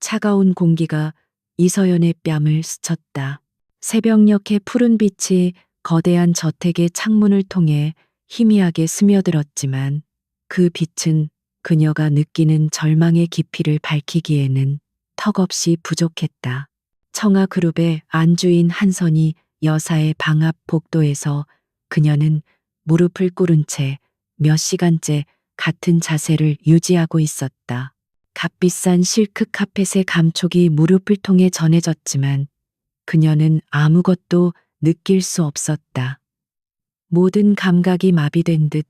차가운 공기가 이서연의 뺨을 스쳤다. 새벽녘의 푸른 빛이 거대한 저택의 창문을 통해 희미하게 스며들었지만 그 빛은 그녀가 느끼는 절망의 깊이를 밝히기에는 턱없이 부족했다. 청아 그룹의 안주인 한선이 여사의 방 앞 복도에서 그녀는 무릎을 꿇은 채 몇 시간째 같은 자세를 유지하고 있었다. 값비싼 실크 카펫의 감촉이 무릎을 통해 전해졌지만 그녀는 아무것도 느낄 수 없었다. 모든 감각이 마비된 듯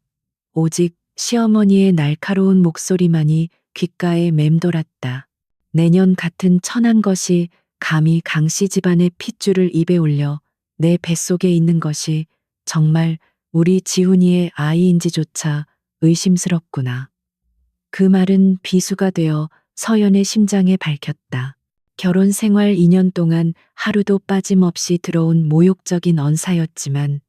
오직 시어머니의 날카로운 목소리만이 귓가에 맴돌았다. 내년 같은 천한 것이 감히 강씨 집안의 핏줄을 입에 올려 내 뱃속에 있는 것이 정말 우리 지훈이의 아이인지조차 의심스럽구나. 그 말은 비수가 되어 서연의 심장에 밝혔다. 결혼 생활 2년 동안 하루도 빠짐없이 들어온 모욕적인 언사였지만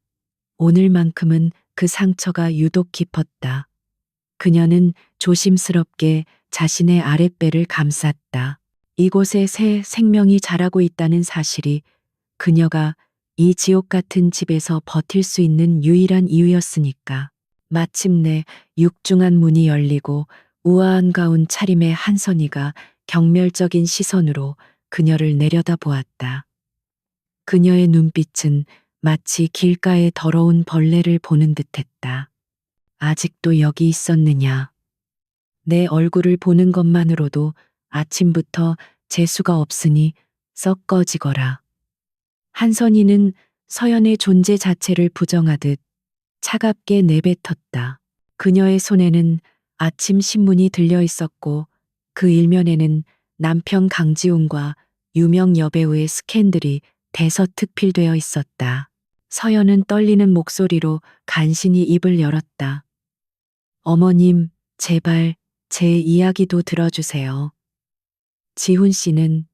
오늘만큼은 그 상처가 유독 깊었다. 그녀는 조심스럽게 자신의 아랫배를 감쌌다. 이곳에 새 생명이 자라고 있다는 사실이 그녀가 이 지옥 같은 집에서 버틸 수 있는 유일한 이유였으니까. 마침내 육중한 문이 열리고 우아한 가운 차림의 한선이가 경멸적인 시선으로 그녀를 내려다보았다. 그녀의 눈빛은 마치 길가의 더러운 벌레를 보는 듯했다. 아직도 여기 있었느냐. 내 얼굴을 보는 것만으로도 아침부터 재수가 없으니 썩 꺼지거라. 한선이는 서연의 존재 자체를 부정하듯 차갑게 내뱉었다. 그녀의 손에는 아침 신문이 들려 있었고 그 일면에는 남편 강지훈과 유명 여배우의 스캔들이 대서특필되어 있었다. 서연은 떨리는 목소리로 간신히 입을 열었다. 어머님, 제발 제 이야기도 들어주세요. 지훈 씨는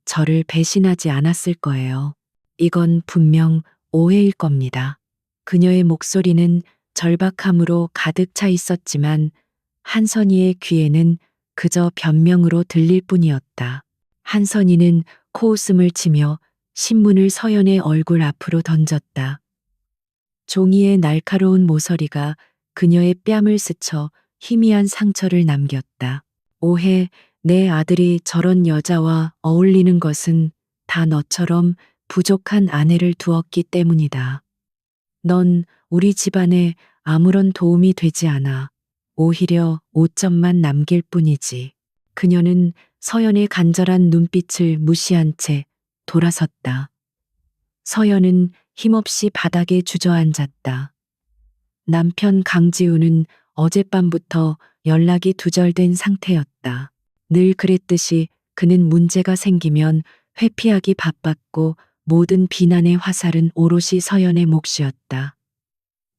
저를 배신하지 않았을 거예요. 이건 분명 오해일 겁니다. 그녀의 목소리는 절박함으로 가득 차 있었지만 한선이의 귀에는 그저 변명으로 들릴 뿐이었다. 한선이는 코웃음을 치며 신문을 서연의 얼굴 앞으로 던졌다. 종이의 날카로운 모서리가 그녀의 뺨을 스쳐 희미한 상처를 남겼다. 오해, 내 아들이 저런 여자와 어울리는 것은 다 너처럼 부족한 아내를 두었기 때문이다. 넌 우리 집안에 아무런 도움이 되지 않아. 오히려 오점만 남길 뿐이지. 그녀는 서연의 간절한 눈빛을 무시한 채 돌아섰다. 서연은 힘없이 바닥에 주저앉았다. 남편 강지우는 어젯밤부터 연락이 두절된 상태였다. 늘 그랬듯이 그는 문제가 생기면 회피하기 바빴고 모든 비난의 화살은 오롯이 서연의 몫이었다.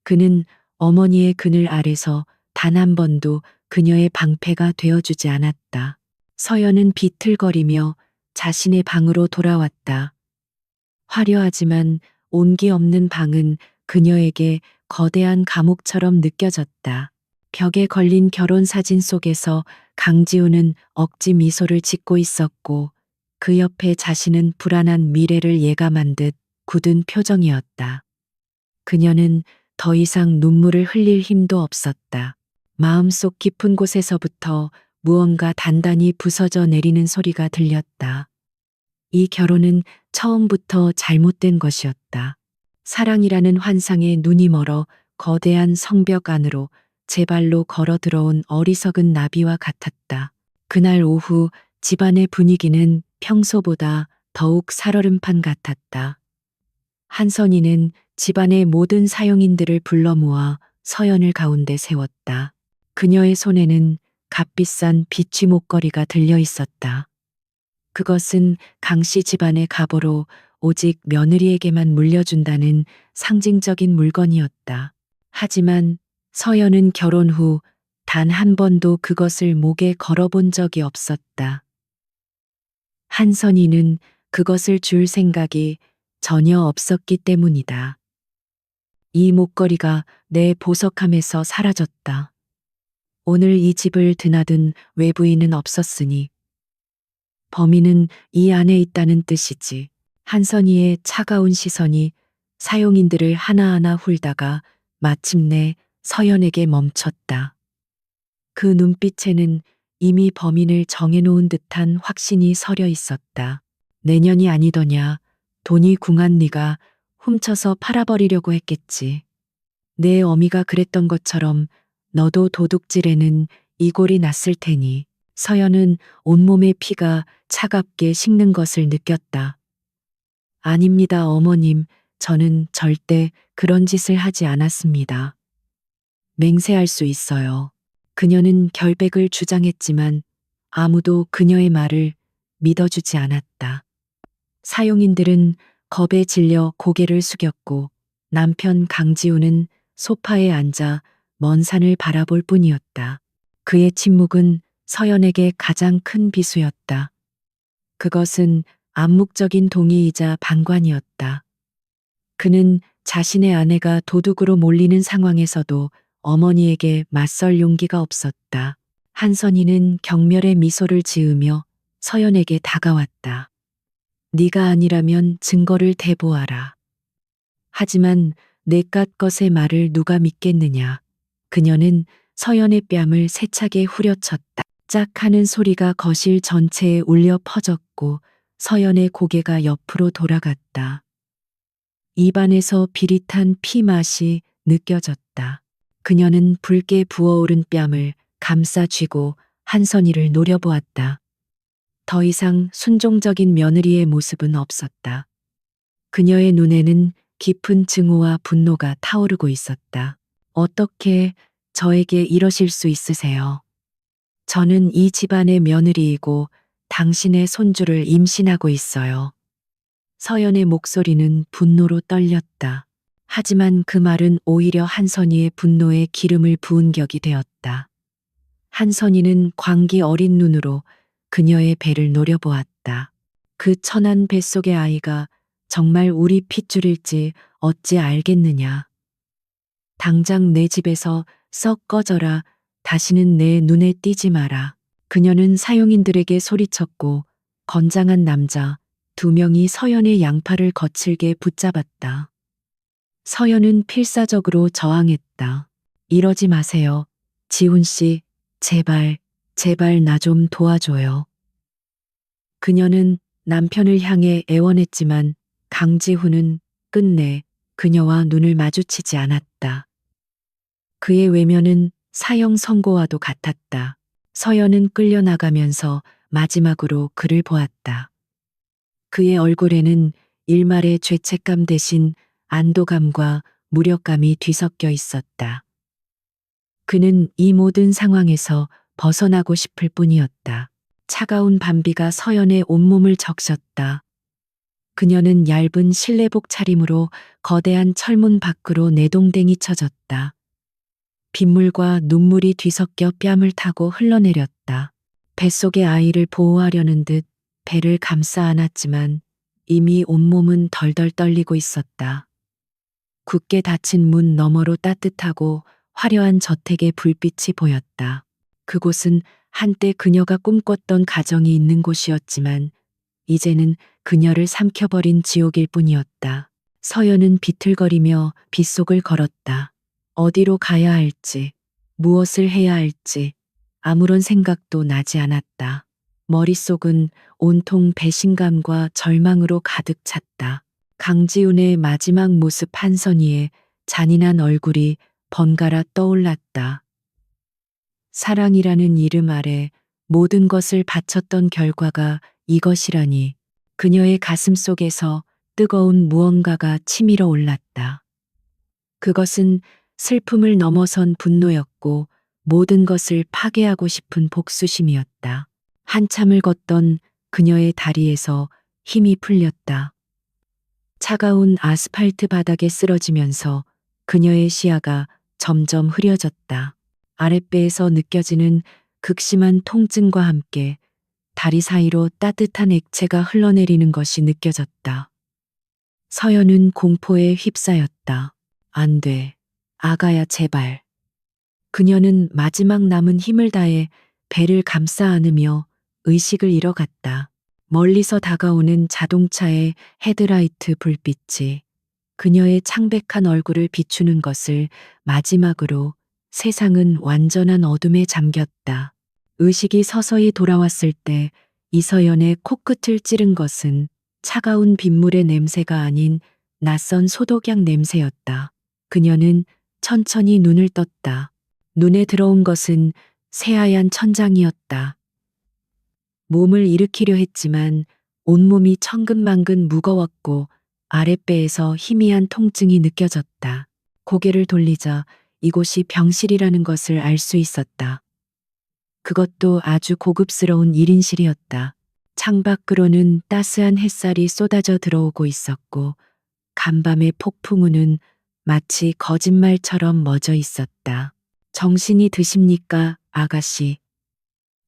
그는 어머니의 그늘 아래서 단 한 번도 그녀의 방패가 되어주지 않았다. 서연은 비틀거리며 자신의 방으로 돌아왔다. 화려하지만 온기 없는 방은 그녀에게 거대한 감옥처럼 느껴졌다. 벽에 걸린 결혼 사진 속에서 강지우는 억지 미소를 짓고 있었고 그 옆에 자신은 불안한 미래를 예감한 듯 굳은 표정이었다. 그녀는 더 이상 눈물을 흘릴 힘도 없었다. 마음속 깊은 곳에서부터 무언가 단단히 부서져 내리는 소리가 들렸다. 이 결혼은 처음부터 잘못된 것이었다. 사랑이라는 환상에 눈이 멀어 거대한 성벽 안으로 제 발로 걸어 들어온 어리석은 나비와 같았다. 그날 오후 집안의 분위기는 평소보다 더욱 살얼음판 같았다. 한선이는 집안의 모든 사용인들을 불러 모아 서연을 가운데 세웠다. 그녀의 손에는 값비싼 비취 목걸이가 들려 있었다. 그것은 강씨 집안의 가보로 오직 며느리에게만 물려준다는 상징적인 물건이었다. 하지만 서연은 결혼 후 단 한 번도 그것을 목에 걸어본 적이 없었다. 한선이는 그것을 줄 생각이 전혀 없었기 때문이다. 이 목걸이가 내 보석함에서 사라졌다. 오늘 이 집을 드나든 외부인은 없었으니 범인은 이 안에 있다는 뜻이지. 한선희의 차가운 시선이 사용인들을 하나하나 훑다가 마침내 서연에게 멈췄다. 그 눈빛에는 이미 범인을 정해놓은 듯한 확신이 서려 있었다. 내년이 아니더냐. 돈이 궁한 네가 훔쳐서 팔아버리려고 했겠지. 내 어미가 그랬던 것처럼 너도 도둑질에는 이골이 났을 테니. 서연은 온몸의 피가 차갑게 식는 것을 느꼈다. 아닙니다, 어머님. 저는 절대 그런 짓을 하지 않았습니다. 맹세할 수 있어요. 그녀는 결백을 주장했지만 아무도 그녀의 말을 믿어주지 않았다. 사용인들은 겁에 질려 고개를 숙였고 남편 강지우는 소파에 앉아 먼 산을 바라볼 뿐이었다. 그의 침묵은 서연에게 가장 큰 비수였다. 그것은 암묵적인 동의이자 방관이었다. 그는 자신의 아내가 도둑으로 몰리는 상황에서도 어머니에게 맞설 용기가 없었다. 한선희는 경멸의 미소를 지으며 서연에게 다가왔다. 네가 아니라면 증거를 대보아라. 하지만 내깟 것의 말을 누가 믿겠느냐. 그녀는 서연의 뺨을 세차게 후려쳤다. 짝 하는 소리가 거실 전체에 울려 퍼졌고 서연의 고개가 옆으로 돌아갔다. 입안에서 비릿한 피 맛이 느껴졌다. 그녀는 붉게 부어오른 뺨을 감싸 쥐고 한선희를 노려보았다. 더 이상 순종적인 며느리의 모습은 없었다. 그녀의 눈에는 깊은 증오와 분노가 타오르고 있었다. 어떻게 저에게 이러실 수 있으세요? 저는 이 집안의 며느리이고 당신의 손주를 임신하고 있어요. 서연의 목소리는 분노로 떨렸다. 하지만 그 말은 오히려 한선희의 분노에 기름을 부은 격이 되었다. 한선희는 광기 어린 눈으로 그녀의 배를 노려보았다. 그 천한 뱃속의 아이가 정말 우리 핏줄일지 어찌 알겠느냐. 당장 내 집에서 썩 꺼져라. 다시는 내 눈에 띄지 마라. 그녀는 사용인들에게 소리쳤고 건장한 남자 2명이 서연의 양팔을 거칠게 붙잡았다. 서연은 필사적으로 저항했다. 이러지 마세요. 지훈 씨, 제발, 제발 나 좀 도와줘요. 그녀는 남편을 향해 애원했지만 강지훈은 끝내 그녀와 눈을 마주치지 않았다. 그의 외면은 사형 선고와도 같았다. 서연은 끌려나가면서 마지막으로 그를 보았다. 그의 얼굴에는 일말의 죄책감 대신 안도감과 무력감이 뒤섞여 있었다. 그는 이 모든 상황에서 벗어나고 싶을 뿐이었다. 차가운 밤비가 서연의 온몸을 적셨다. 그녀는 얇은 실내복 차림으로 거대한 철문 밖으로 내동댕이 쳐졌다. 빗물과 눈물이 뒤섞여 뺨을 타고 흘러내렸다. 뱃속의 아이를 보호하려는 듯 배를 감싸 안았지만 이미 온몸은 덜덜 떨리고 있었다. 굳게 닫힌 문 너머로 따뜻하고 화려한 저택의 불빛이 보였다. 그곳은 한때 그녀가 꿈꿨던 가정이 있는 곳이었지만 이제는 그녀를 삼켜버린 지옥일 뿐이었다. 서연은 비틀거리며 빗속을 걸었다. 어디로 가야 할지, 무엇을 해야 할지 아무런 생각도 나지 않았다. 머릿속은 온통 배신감과 절망으로 가득 찼다. 강지훈의 마지막 모습 한선희의 잔인한 얼굴이 번갈아 떠올랐다. 사랑이라는 이름 아래 모든 것을 바쳤던 결과가 이것이라니 그녀의 가슴 속에서 뜨거운 무언가가 치밀어 올랐다. 그것은 슬픔을 넘어선 분노였고 모든 것을 파괴하고 싶은 복수심이었다. 한참을 걷던 그녀의 다리에서 힘이 풀렸다. 차가운 아스팔트 바닥에 쓰러지면서 그녀의 시야가 점점 흐려졌다. 아랫배에서 느껴지는 극심한 통증과 함께 다리 사이로 따뜻한 액체가 흘러내리는 것이 느껴졌다. 서연은 공포에 휩싸였다. 안 돼. 아가야 제발. 그녀는 마지막 남은 힘을 다해 배를 감싸 안으며 의식을 잃어갔다. 멀리서 다가오는 자동차의 헤드라이트 불빛이 그녀의 창백한 얼굴을 비추는 것을 마지막으로 세상은 완전한 어둠에 잠겼다. 의식이 서서히 돌아왔을 때 이서연의 코끝을 찌른 것은 차가운 빗물의 냄새가 아닌 낯선 소독약 냄새였다. 그녀는 천천히 눈을 떴다. 눈에 들어온 것은 새하얀 천장이었다. 몸을 일으키려 했지만 온몸이 천근만근 무거웠고 아랫배에서 희미한 통증이 느껴졌다. 고개를 돌리자 이곳이 병실이라는 것을 알 수 있었다. 그것도 아주 고급스러운 1인실이었다. 창밖으로는 따스한 햇살이 쏟아져 들어오고 있었고 간밤의 폭풍우는 마치 거짓말처럼 멎어 있었다. 정신이 드십니까, 아가씨?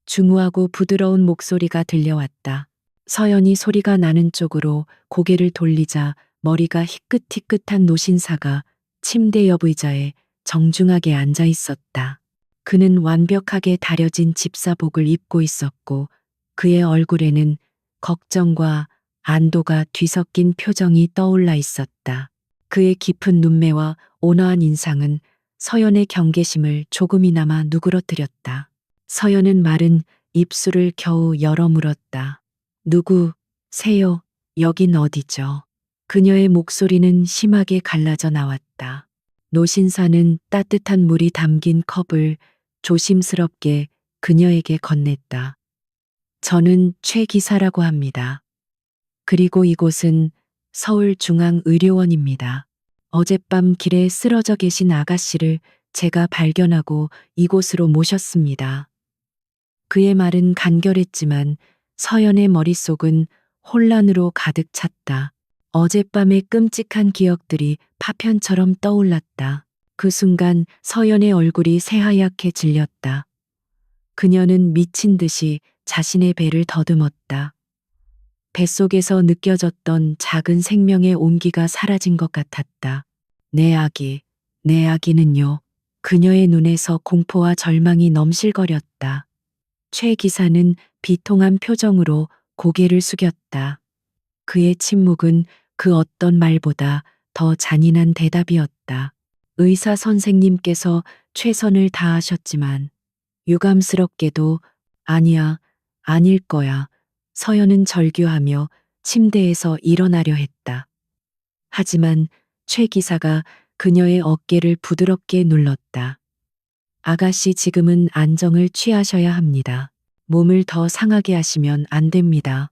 중후하고 부드러운 목소리가 들려왔다. 서연이 소리가 나는 쪽으로 고개를 돌리자 머리가 희끗희끗한 노신사가 침대 옆 의자에 정중하게 앉아 있었다. 그는 완벽하게 다려진 집사복을 입고 있었고 그의 얼굴에는 걱정과 안도가 뒤섞인 표정이 떠올라 있었다. 그의 깊은 눈매와 온화한 인상은 서연의 경계심을 조금이나마 누그러뜨렸다. 서연은 마른 입술을 겨우 열어 물었다. 누구세요? 여긴 어디죠? 그녀의 목소리는 심하게 갈라져 나왔다. 노신사는 따뜻한 물이 담긴 컵을 조심스럽게 그녀에게 건넸다. 저는 최 기사라고 합니다. 그리고 이곳은 서울중앙의료원입니다. 어젯밤 길에 쓰러져 계신 아가씨를 제가 발견하고 이곳으로 모셨습니다. 그의 말은 간결했지만 서연의 머릿속은 혼란으로 가득 찼다. 어젯밤의 끔찍한 기억들이 파편처럼 떠올랐다. 그 순간 서연의 얼굴이 새하얗게 질렸다. 그녀는 미친 듯이 자신의 배를 더듬었다. 뱃속에서 느껴졌던 작은 생명의 온기가 사라진 것 같았다. 내 아기는요. 그녀의 눈에서 공포와 절망이 넘실거렸다. 최 기사는 비통한 표정으로 고개를 숙였다. 그의 침묵은 그 어떤 말보다 더 잔인한 대답이었다. 의사 선생님께서 최선을 다하셨지만 유감스럽게도 아니야, 아닐 거야. 서연은 절규하며 침대에서 일어나려 했다. 하지만 최 기사가 그녀의 어깨를 부드럽게 눌렀다. 아가씨 지금은 안정을 취하셔야 합니다. 몸을 더 상하게 하시면 안 됩니다.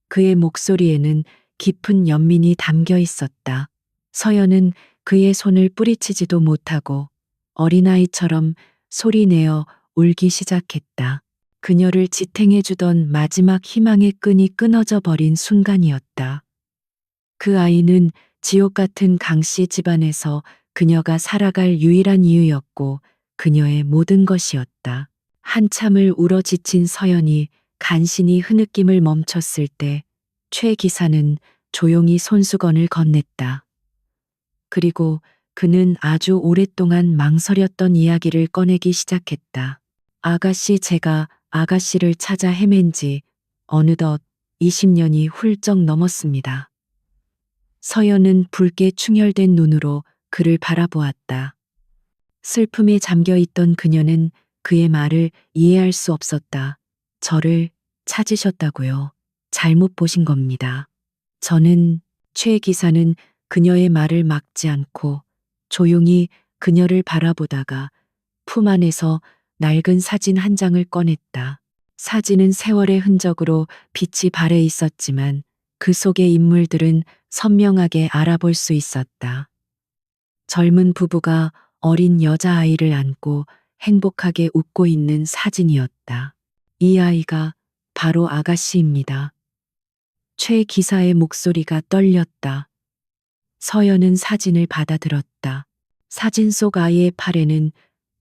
그의 목소리에는 깊은 연민이 담겨 있었다. 서연은 그의 손을 뿌리치지도 못하고 어린아이처럼 소리내어 울기 시작했다. 그녀를 지탱해주던 마지막 희망의 끈이 끊어져 버린 순간이었다. 그 아이는 지옥 같은 강씨 집안에서 그녀가 살아갈 유일한 이유였고 그녀의 모든 것이었다. 한참을 울어 지친 서연이 간신히 흐느낌을 멈췄을 때 최 기사는 조용히 손수건을 건넸다. 그리고 그는 아주 오랫동안 망설였던 이야기를 꺼내기 시작했다. 아가씨, 제가 아가씨를 찾아 헤맨 지 어느덧 20년이 훌쩍 넘었습니다. 서연은 붉게 충혈된 눈으로 그를 바라보았다. 슬픔에 잠겨 있던 그녀는 그의 말을 이해할 수 없었다. 저를 찾으셨다고요. 잘못 보신 겁니다. 저는 최 기사는 그녀의 말을 막지 않고 조용히 그녀를 바라보다가 품 안에서 낡은 사진 한 장을 꺼냈다. 사진은 세월의 흔적으로 빛이 발해 있었지만 그 속의 인물들은 선명하게 알아볼 수 있었다. 젊은 부부가 어린 여자아이를 안고 행복하게 웃고 있는 사진이었다. 이 아이가 바로 아가씨입니다. 최 기사의 목소리가 떨렸다. 서연은 사진을 받아들었다. 사진 속 아이의 팔에는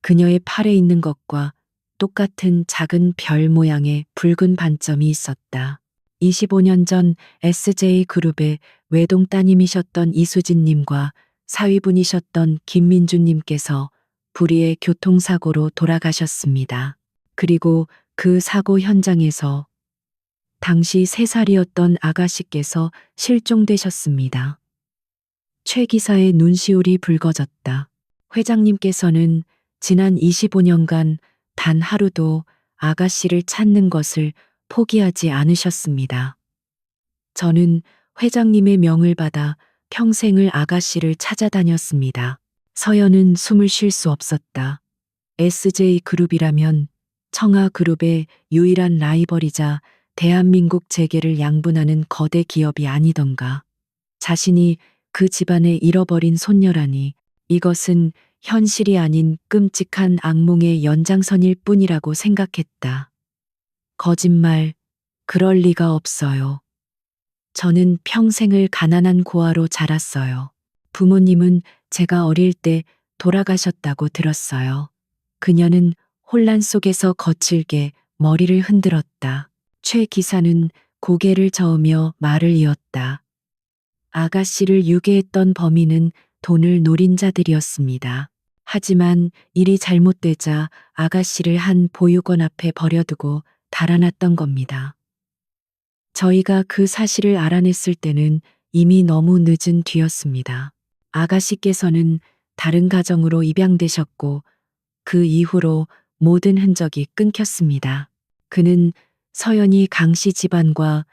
그녀의 팔에 있는 것과 똑같은 작은 별 모양의 붉은 반점이 있었다. 25년 전 SJ그룹의 외동 따님이셨던 이수진님과 사위분이셨던 김민주님께서 불의의 교통사고로 돌아가셨습니다. 그리고 그 사고 현장에서 당시 3살이었던 아가씨께서 실종되셨습니다. 최 기사의 눈시울이 붉어졌다. 회장님께서는 지난 25년간 단 하루도 아가씨를 찾는 것을 포기하지 않으셨습니다. 저는 회장님의 명을 받아 평생을 아가씨를 찾아다녔습니다. 서연은 숨을 쉴 수 없었다. SJ그룹이라면 청아그룹의 유일한 라이벌이자 대한민국 재계를 양분하는 거대 기업이 아니던가. 자신이 그 집안에 잃어버린 손녀라니 이것은 현실이 아닌 끔찍한 악몽의 연장선일 뿐이라고 생각했다. 거짓말, 그럴 리가 없어요. 저는 평생을 가난한 고아로 자랐어요. 부모님은 제가 어릴 때 돌아가셨다고 들었어요. 그녀는 혼란 속에서 거칠게 머리를 흔들었다. 최 기사는 고개를 저으며 말을 이었다. 아가씨를 유괴했던 범인은 돈을 노린 자들이었습니다. 하지만 일이 잘못되자 아가씨를 한 보육원 앞에 버려두고 달아났던 겁니다. 저희가 그 사실을 알아냈을 때는 이미 너무 늦은 뒤였습니다. 아가씨께서는 다른 가정으로 입양되셨고 그 이후로 모든 흔적이 끊겼습니다. 그는 서연이 강씨 집안과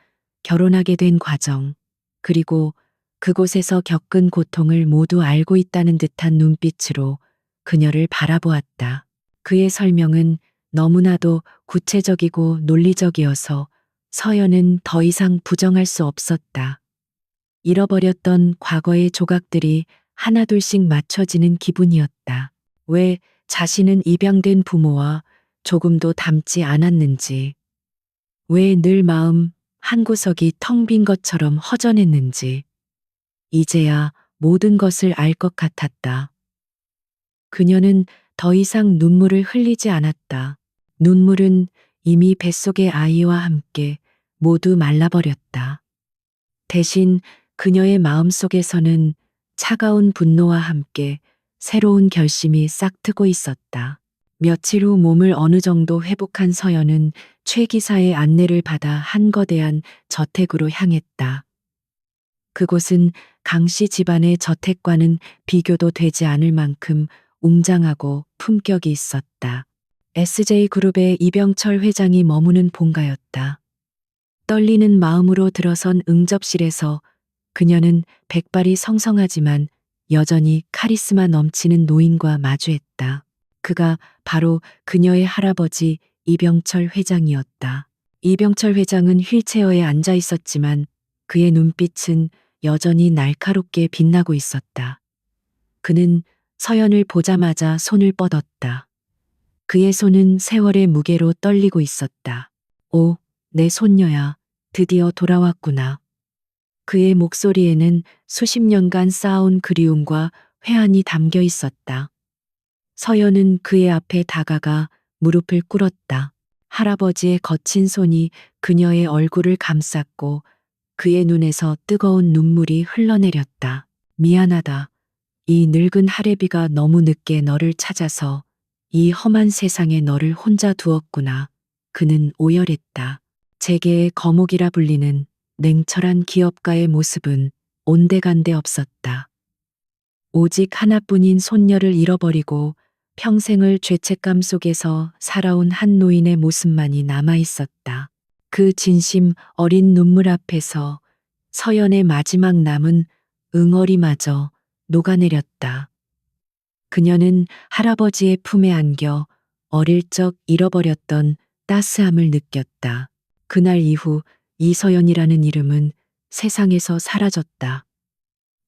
결혼하게 된 과정, 그리고 그곳에서 겪은 고통을 모두 알고 있다는 듯한 눈빛으로 그녀를 바라보았다. 그의 설명은 너무나도 구체적이고 논리적이어서 서연은 더 이상 부정할 수 없었다. 잃어버렸던 과거의 조각들이 하나둘씩 맞춰지는 기분이었다. 왜 자신은 입양된 부모와 조금도 닮지 않았는지, 왜 늘 마음 한구석이 텅 빈 것처럼 허전했는지, 이제야 모든 것을 알 것 같았다. 그녀는 더 이상 눈물을 흘리지 않았다. 눈물은 이미 뱃속의 아이와 함께 모두 말라버렸다. 대신 그녀의 마음속에서는 차가운 분노와 함께 새로운 결심이 싹트고 있었다. 며칠 후 몸을 어느 정도 회복한 서연은 최 기사의 안내를 받아 한 거대한 저택으로 향했다. 그곳은 강씨 집안의 저택과는 비교도 되지 않을 만큼 웅장하고 품격이 있었다. SJ그룹의 이병철 회장이 머무는 본가였다. 떨리는 마음으로 들어선 응접실에서 그녀는 백발이 성성하지만 여전히 카리스마 넘치는 노인과 마주했다. 그가 바로 그녀의 할아버지 이병철 회장이었다. 이병철 회장은 휠체어에 앉아 있었지만 그의 눈빛은 여전히 날카롭게 빛나고 있었다. 그는 서연을 보자마자 손을 뻗었다. 그의 손은 세월의 무게로 떨리고 있었다. 오, 내 손녀야, 드디어 돌아왔구나. 그의 목소리에는 수십 년간 쌓아온 그리움과 회한이 담겨 있었다. 서연은 그의 앞에 다가가 무릎을 꿇었다. 할아버지의 거친 손이 그녀의 얼굴을 감쌌고 그의 눈에서 뜨거운 눈물이 흘러내렸다. 미안하다. 이 늙은 할애비가 너무 늦게 너를 찾아서 이 험한 세상에 너를 혼자 두었구나. 그는 오열했다. 재계의 거목이라 불리는 냉철한 기업가의 모습은 온데간데 없었다. 오직 하나뿐인 손녀를 잃어버리고 평생을 죄책감 속에서 살아온 한 노인의 모습만이 남아 있었다. 그 진심 어린 눈물 앞에서 서연의 마지막 남은 응어리마저 녹아내렸다. 그녀는 할아버지의 품에 안겨 어릴 적 잃어버렸던 따스함을 느꼈다. 그날 이후 이서연이라는 이름은 세상에서 사라졌다.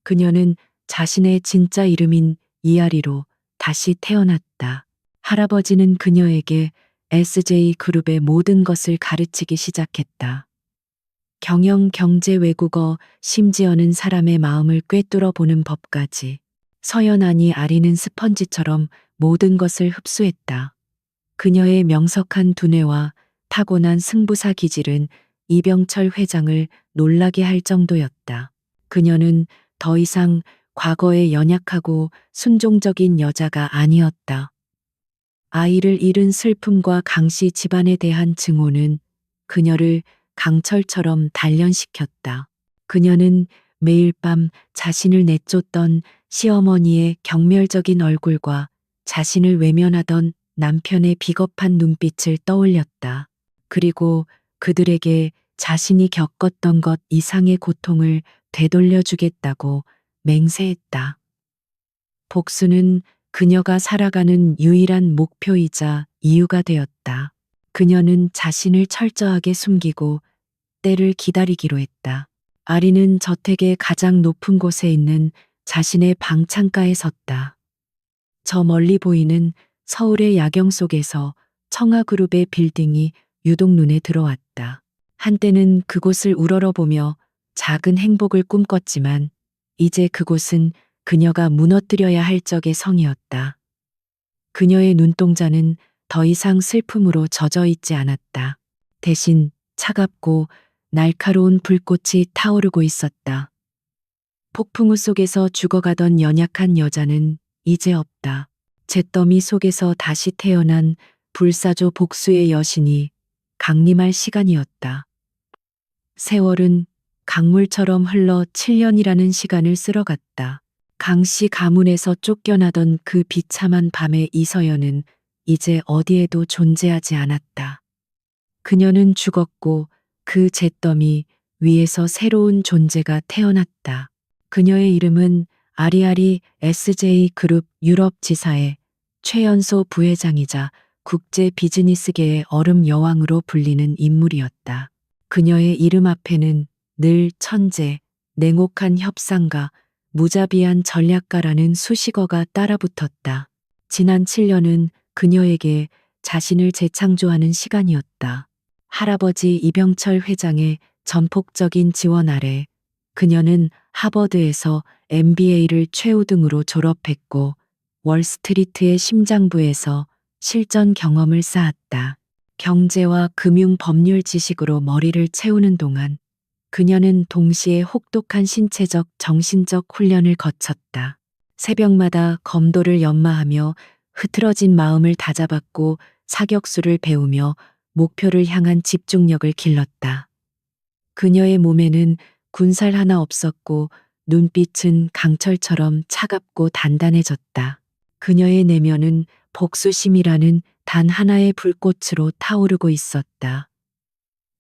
그녀는 자신의 진짜 이름인 이아리로 다시 태어났다. 할아버지는 그녀에게 SJ그룹의 모든 것을 가르치기 시작했다. 경영, 경제, 외국어, 심지어는 사람의 마음을 꿰뚫어 보는 법까지. 서연아니 아리는 스펀지처럼 모든 것을 흡수했다. 그녀의 명석한 두뇌와 타고난 승부사 기질은 이병철 회장을 놀라게 할 정도였다. 그녀는 더 이상 과거의 연약하고 순종적인 여자가 아니었다. 아이를 잃은 슬픔과 강씨 집안에 대한 증오는 그녀를 강철처럼 단련시켰다. 그녀는 매일 밤 자신을 내쫓던 시어머니의 경멸적인 얼굴과 자신을 외면하던 남편의 비겁한 눈빛을 떠올렸다. 그리고 그들에게 자신이 겪었던 것 이상의 고통을 되돌려주겠다고 맹세했다. 복수는 그녀가 살아가는 유일한 목표이자 이유가 되었다. 그녀는 자신을 철저하게 숨기고 때를 기다리기로 했다. 아리는 저택의 가장 높은 곳에 있는 자신의 방 창가에 섰다. 저 멀리 보이는 서울의 야경 속에서 청아그룹의 빌딩이 유독 눈에 들어왔다. 한때는 그곳을 우러러보며 작은 행복을 꿈꿨지만 이제 그곳은 그녀가 무너뜨려야 할 적의 성이었다. 그녀의 눈동자는 더 이상 슬픔으로 젖어 있지 않았다. 대신 차갑고 날카로운 불꽃이 타오르고 있었다. 폭풍우 속에서 죽어가던 연약한 여자는 이제 없다. 잿더미 속에서 다시 태어난 불사조 복수의 여신이 강림할 시간이었다. 세월은 강물처럼 흘러 7년이라는 시간을 쓸어갔다. 강씨 가문에서 쫓겨나던 그 비참한 밤의 이서연은 이제 어디에도 존재하지 않았다. 그녀는 죽었고 그 잿더미 위에서 새로운 존재가 태어났다. 그녀의 이름은 아리아리 SJ그룹 유럽 지사의 최연소 부회장이자 국제 비즈니스계의 얼음 여왕으로 불리는 인물이었다. 그녀의 이름 앞에는 늘 천재, 냉혹한 협상가, 무자비한 전략가라는 수식어가 따라붙었다. 지난 7년은 그녀에게 자신을 재창조하는 시간이었다. 할아버지 이병철 회장의 전폭적인 지원 아래 그녀는 하버드에서 MBA를 최우등으로 졸업했고 월스트리트의 심장부에서 실전 경험을 쌓았다. 경제와 금융 법률 지식으로 머리를 채우는 동안 그녀는 동시에 혹독한 신체적, 정신적 훈련을 거쳤다. 새벽마다 검도를 연마하며 흐트러진 마음을 다잡았고 사격수를 배우며 목표를 향한 집중력을 길렀다. 그녀의 몸에는 군살 하나 없었고 눈빛은 강철처럼 차갑고 단단해졌다. 그녀의 내면은 복수심이라는 단 하나의 불꽃으로 타오르고 있었다.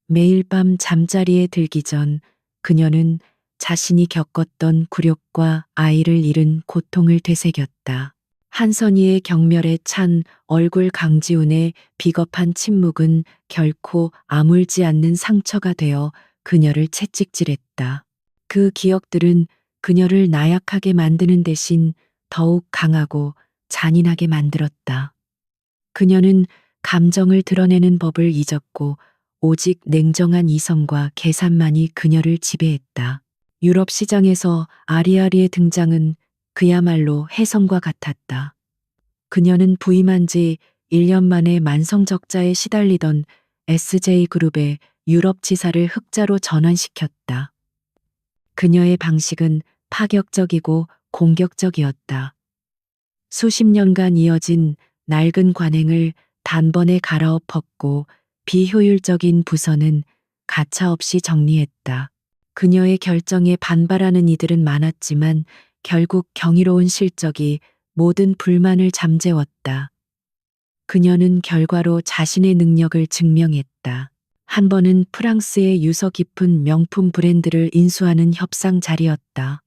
매일 밤 잠자리에 들기 전 그녀는 자신이 겪었던 굴욕과 아이를 잃은 고통을 되새겼다. 한선희의 경멸에 찬 얼굴 강지훈의 비겁한 침묵은 결코 아물지 않는 상처가 되어 그녀를 채찍질했다. 그 기억들은 그녀를 나약하게 만드는 대신 더욱 강하고 잔인하게 만들었다. 그녀는 감정을 드러내는 법을 잊었고 오직 냉정한 이성과 계산만이 그녀를 지배했다. 유럽 시장에서 아리아리의 등장은 그야말로 혜성과 같았다. 그녀는 부임한 지 1년 만에 만성적자에 시달리던 SJ그룹의 유럽 지사를 흑자로 전환시켰다. 그녀의 방식은 파격적이고 공격적이었다. 수십 년간 이어진 낡은 관행을 단번에 갈아엎었고 비효율적인 부서는 가차없이 정리했다. 그녀의 결정에 반발하는 이들은 많았지만 결국 경이로운 실적이 모든 불만을 잠재웠다. 그녀는 결과로 자신의 능력을 증명했다. 한 번은 프랑스의 유서 깊은 명품 브랜드를 인수하는 협상 자리였다.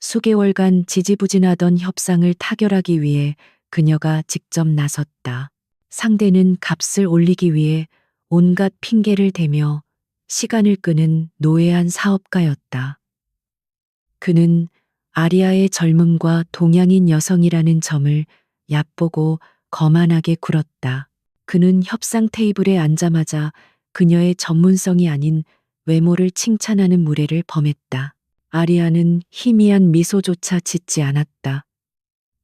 수개월간 지지부진하던 협상을 타결하기 위해 그녀가 직접 나섰다. 상대는 값을 올리기 위해 온갖 핑계를 대며 시간을 끄는 노예한 사업가였다. 그는 아리아의 젊음과 동양인 여성이라는 점을 얕보고 거만하게 굴었다. 그는 협상 테이블에 앉자마자 그녀의 전문성이 아닌 외모를 칭찬하는 무례를 범했다. 아리아는 희미한 미소조차 짓지 않았다.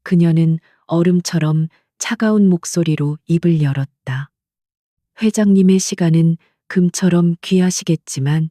그녀는 얼음처럼 차가운 목소리로 입을 열었다. 회장님의 시간은 금처럼 귀하시겠지만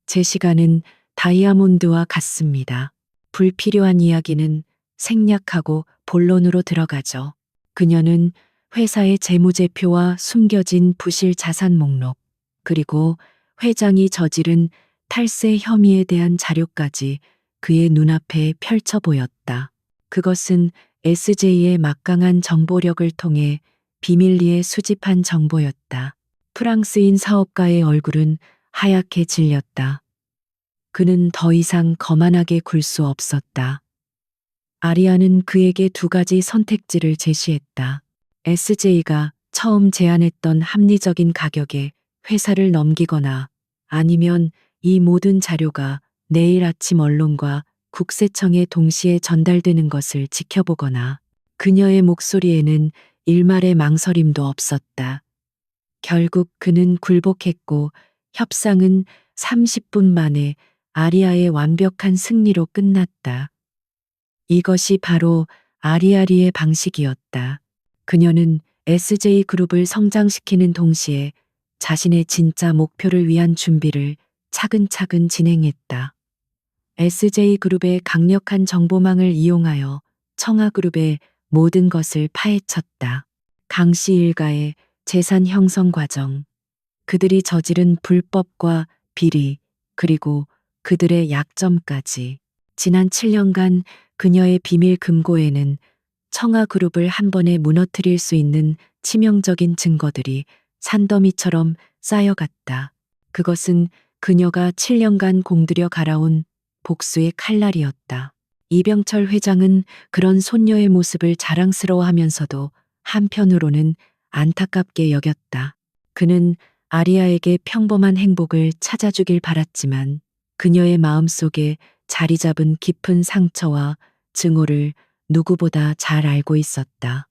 제 시간은 다이아몬드와 같습니다. 불필요한 이야기는 생략하고 본론으로 들어가죠. 그녀는 회사의 재무제표와 숨겨진 부실 자산 목록, 그리고 회장이 저지른 탈세 혐의에 대한 자료까지 그의 눈앞에 펼쳐 보였다. 그것은 SJ의 막강한 정보력을 통해 비밀리에 수집한 정보였다. 프랑스인 사업가의 얼굴은 하얗게 질렸다. 그는 더 이상 거만하게 굴 수 없었다. 아리아는 그에게 두 가지 선택지를 제시했다. SJ가 처음 제안했던 합리적인 가격에 회사를 넘기거나 아니면 이 모든 자료가 내일 아침 언론과 국세청에 동시에 전달되는 것을 지켜보거나. 그녀의 목소리에는 일말의 망설임도 없었다. 결국 그는 굴복했고 협상은 30분 만에 아리아의 완벽한 승리로 끝났다. 이것이 바로 아리아리의 방식이었다. 그녀는 SJ그룹을 성장시키는 동시에 자신의 진짜 목표를 위한 준비를 차근차근 진행했다. SJ그룹의 강력한 정보망을 이용하여 청아그룹의 모든 것을 파헤쳤다. 강씨 일가의 재산 형성 과정, 그들이 저지른 불법과 비리, 그리고 그들의 약점까지. 지난 7년간 그녀의 비밀 금고에는 청아그룹을 한 번에 무너뜨릴 수 있는 치명적인 증거들이 산더미처럼 쌓여갔다. 그것은 그녀가 7년간 공들여 갈아온 복수의 칼날이었다. 이병철 회장은 그런 손녀의 모습을 자랑스러워하면서도 한편으로는 안타깝게 여겼다. 그는 아리아에게 평범한 행복을 찾아주길 바랐지만 그녀의 마음속에 자리 잡은 깊은 상처와 증오를 누구보다 잘 알고 있었다.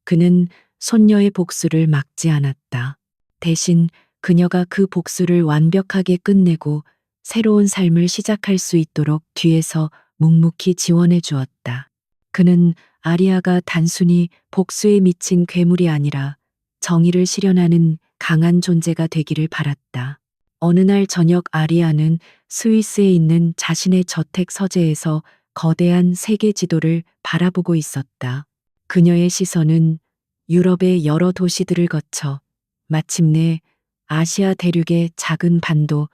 그는 손녀의 복수를 막지 않았다. 대신 그녀가 그 복수를 완벽하게 끝내고 새로운 삶을 시작할 수 있도록 뒤에서 묵묵히 지원해 주었다. 그는 아리아가 단순히 복수에 미친 괴물이 아니라 정의를 실현하는 강한 존재가 되기를 바랐다. 어느 날 저녁 아리아는 스위스에 있는 자신의 저택 서재에서 거대한 세계 지도를 바라보고 있었다. 그녀의 시선은 유럽의 여러 도시들을 거쳐 마침내 아시아 대륙의 작은 반도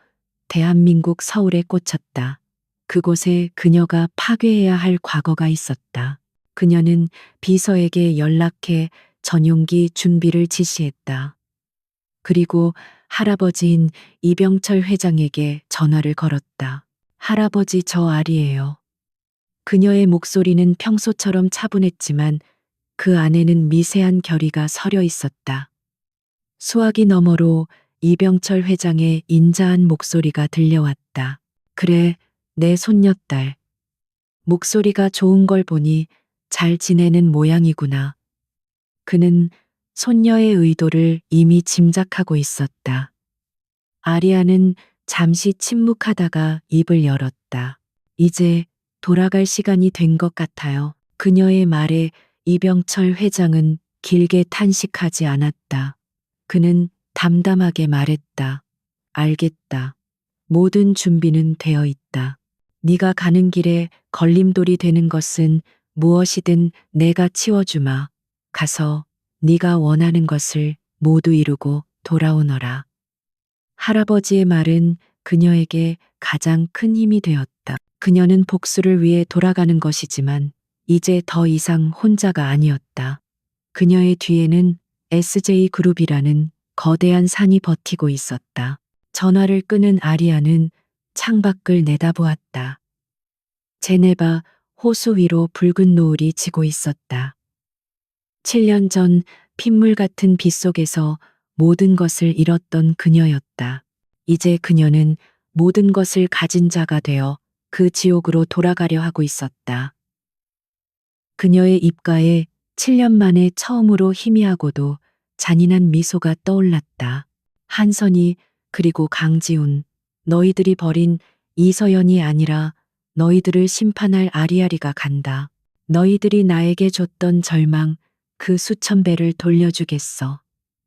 대한민국 서울에 꽂혔다. 그곳에 그녀가 파괴해야 할 과거가 있었다. 그녀는 비서에게 연락해 전용기 준비를 지시했다. 그리고 할아버지인 이병철 회장에게 전화를 걸었다. 할아버지, 저 아리예요. 그녀의 목소리는 평소처럼 차분했지만 그 안에는 미세한 결의가 서려 있었다. 수화기 너머로 이병철 회장의 인자한 목소리가 들려왔다. 그래, 내 손녀딸. 목소리가 좋은 걸 보니 잘 지내는 모양이구나. 그는 손녀의 의도를 이미 짐작하고 있었다. 아리아는 잠시 침묵하다가 입을 열었다. 이제 돌아갈 시간이 된 것 같아요. 그녀의 말에 이병철 회장은 길게 탄식하지 않았다. 그는 담담하게 말했다. 알겠다. 모든 준비는 되어 있다. 네가 가는 길에 걸림돌이 되는 것은 무엇이든 내가 치워주마. 가서 네가 원하는 것을 모두 이루고 돌아오너라. 할아버지의 말은 그녀에게 가장 큰 힘이 되었다. 그녀는 복수를 위해 돌아가는 것이지만 이제 더 이상 혼자가 아니었다. 그녀의 뒤에는 SJ그룹이라는 거대한 산이 버티고 있었다. 전화를 끊은 아리아는 창밖을 내다보았다. 제네바 호수 위로 붉은 노을이 지고 있었다. 7년 전 핏물 같은 빗속에서 모든 것을 잃었던 그녀였다. 이제 그녀는 모든 것을 가진 자가 되어 그 지옥으로 돌아가려 하고 있었다. 그녀의 입가에 7년 만에 처음으로 희미하고도 잔인한 미소가 떠올랐다. 한선이, 그리고 강지훈, 너희들이 버린 이서연이 아니라 너희들을 심판할 아리아리가 간다. 너희들이 나에게 줬던 절망, 그 수천 배를 돌려주겠어.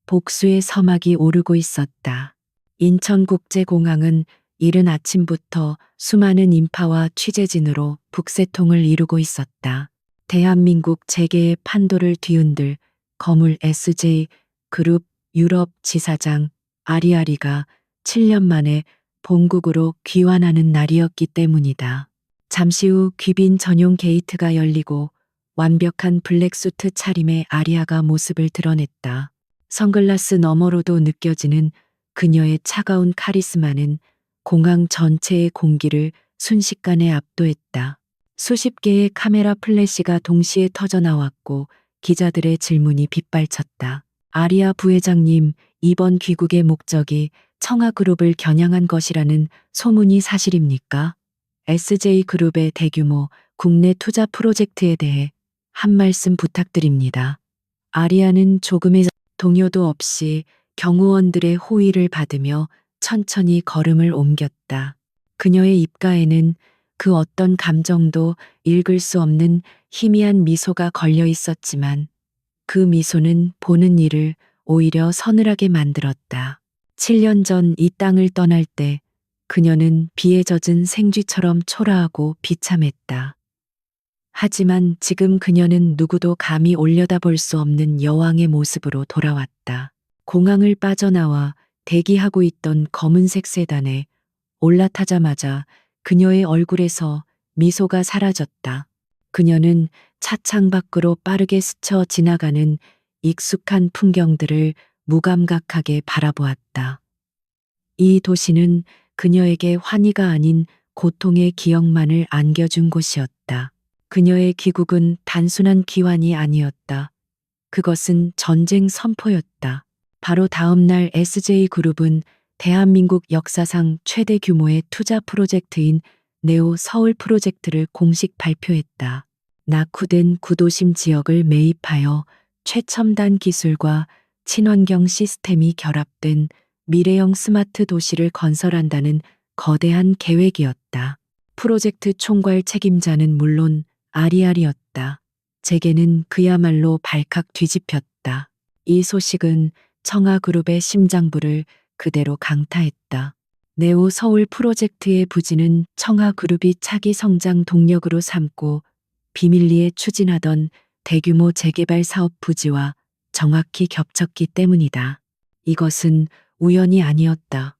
복수의 서막이 오르고 있었다. 인천국제공항은 이른 아침부터 수많은 인파와 취재진으로 북새통을 이루고 있었다. 대한민국 재계의 판도를 뒤흔들 거물 SJ 그룹 유럽 지사장 아리아리가 7년 만에 본국으로 귀환하는 날이었기 때문이다. 잠시 후 귀빈 전용 게이트가 열리고 완벽한 블랙수트 차림의 아리아가 모습을 드러냈다. 선글라스 너머로도 느껴지는 그녀의 차가운 카리스마는 공항 전체의 공기를 순식간에 압도했다. 수십 개의 카메라 플래시가 동시에 터져나왔고 기자들의 질문이 빗발쳤다. 아리아 부회장님, 이번 귀국의 목적이 청아그룹을 겨냥한 것이라는 소문이 사실입니까? SJ그룹의 대규모 국내 투자 프로젝트에 대해 한 말씀 부탁드립니다. 아리아는 조금의 동요도 없이 경호원들의 호의를 받으며 천천히 걸음을 옮겼다. 그녀의 입가에는 그 어떤 감정도 읽을 수 없는 희미한 미소가 걸려 있었지만 그 미소는 보는 이를 오히려 서늘하게 만들었다. 7년 전 이 땅을 떠날 때 그녀는 비에 젖은 생쥐처럼 초라하고 비참했다. 하지만 지금 그녀는 누구도 감히 올려다볼 수 없는 여왕의 모습으로 돌아왔다. 공항을 빠져나와 대기하고 있던 검은색 세단에 올라타자마자 그녀의 얼굴에서 미소가 사라졌다. 그녀는 차창 밖으로 빠르게 스쳐 지나가는 익숙한 풍경들을 무감각하게 바라보았다. 이 도시는 그녀에게 환희가 아닌 고통의 기억만을 안겨준 곳이었다. 그녀의 귀국은 단순한 귀환이 아니었다. 그것은 전쟁 선포였다. 바로 다음 날 SJ그룹은 대한민국 역사상 최대 규모의 투자 프로젝트인 네오 서울 프로젝트를 공식 발표했다. 낙후된 구도심 지역을 매입하여 최첨단 기술과 친환경 시스템이 결합된 미래형 스마트 도시를 건설한다는 거대한 계획이었다. 프로젝트 총괄 책임자는 물론 아리알이었다. 재계는 그야말로 발칵 뒤집혔다. 이 소식은 청아그룹의 심장부를 그대로 강타했다. 네오 서울 프로젝트의 부진은 청아그룹이 차기 성장 동력으로 삼고 비밀리에 추진하던 대규모 재개발 사업 부지와 정확히 겹쳤기 때문이다. 이것은 우연이 아니었다.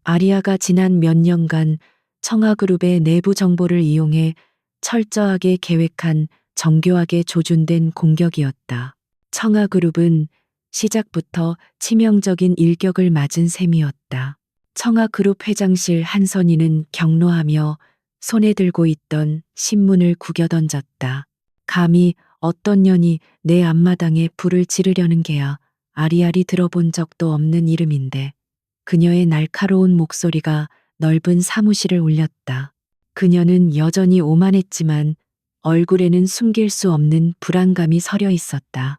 아리아가 지난 몇 년간 청아그룹의 내부 정보를 이용해 철저하게 계획한 정교하게 조준된 공격이었다. 청아그룹은 시작부터 치명적인 일격을 맞은 셈이었다. 청아그룹 회장실 한선희는 격노하며 손에 들고 있던 신문을 구겨 던졌다. 감히 어떤 년이 내 앞마당에 불을 지르려는 게야. 아리아리 들어본 적도 없는 이름인데. 그녀의 날카로운 목소리가 넓은 사무실을 울렸다. 그녀는 여전히 오만했지만 얼굴에는 숨길 수 없는 불안감이 서려 있었다.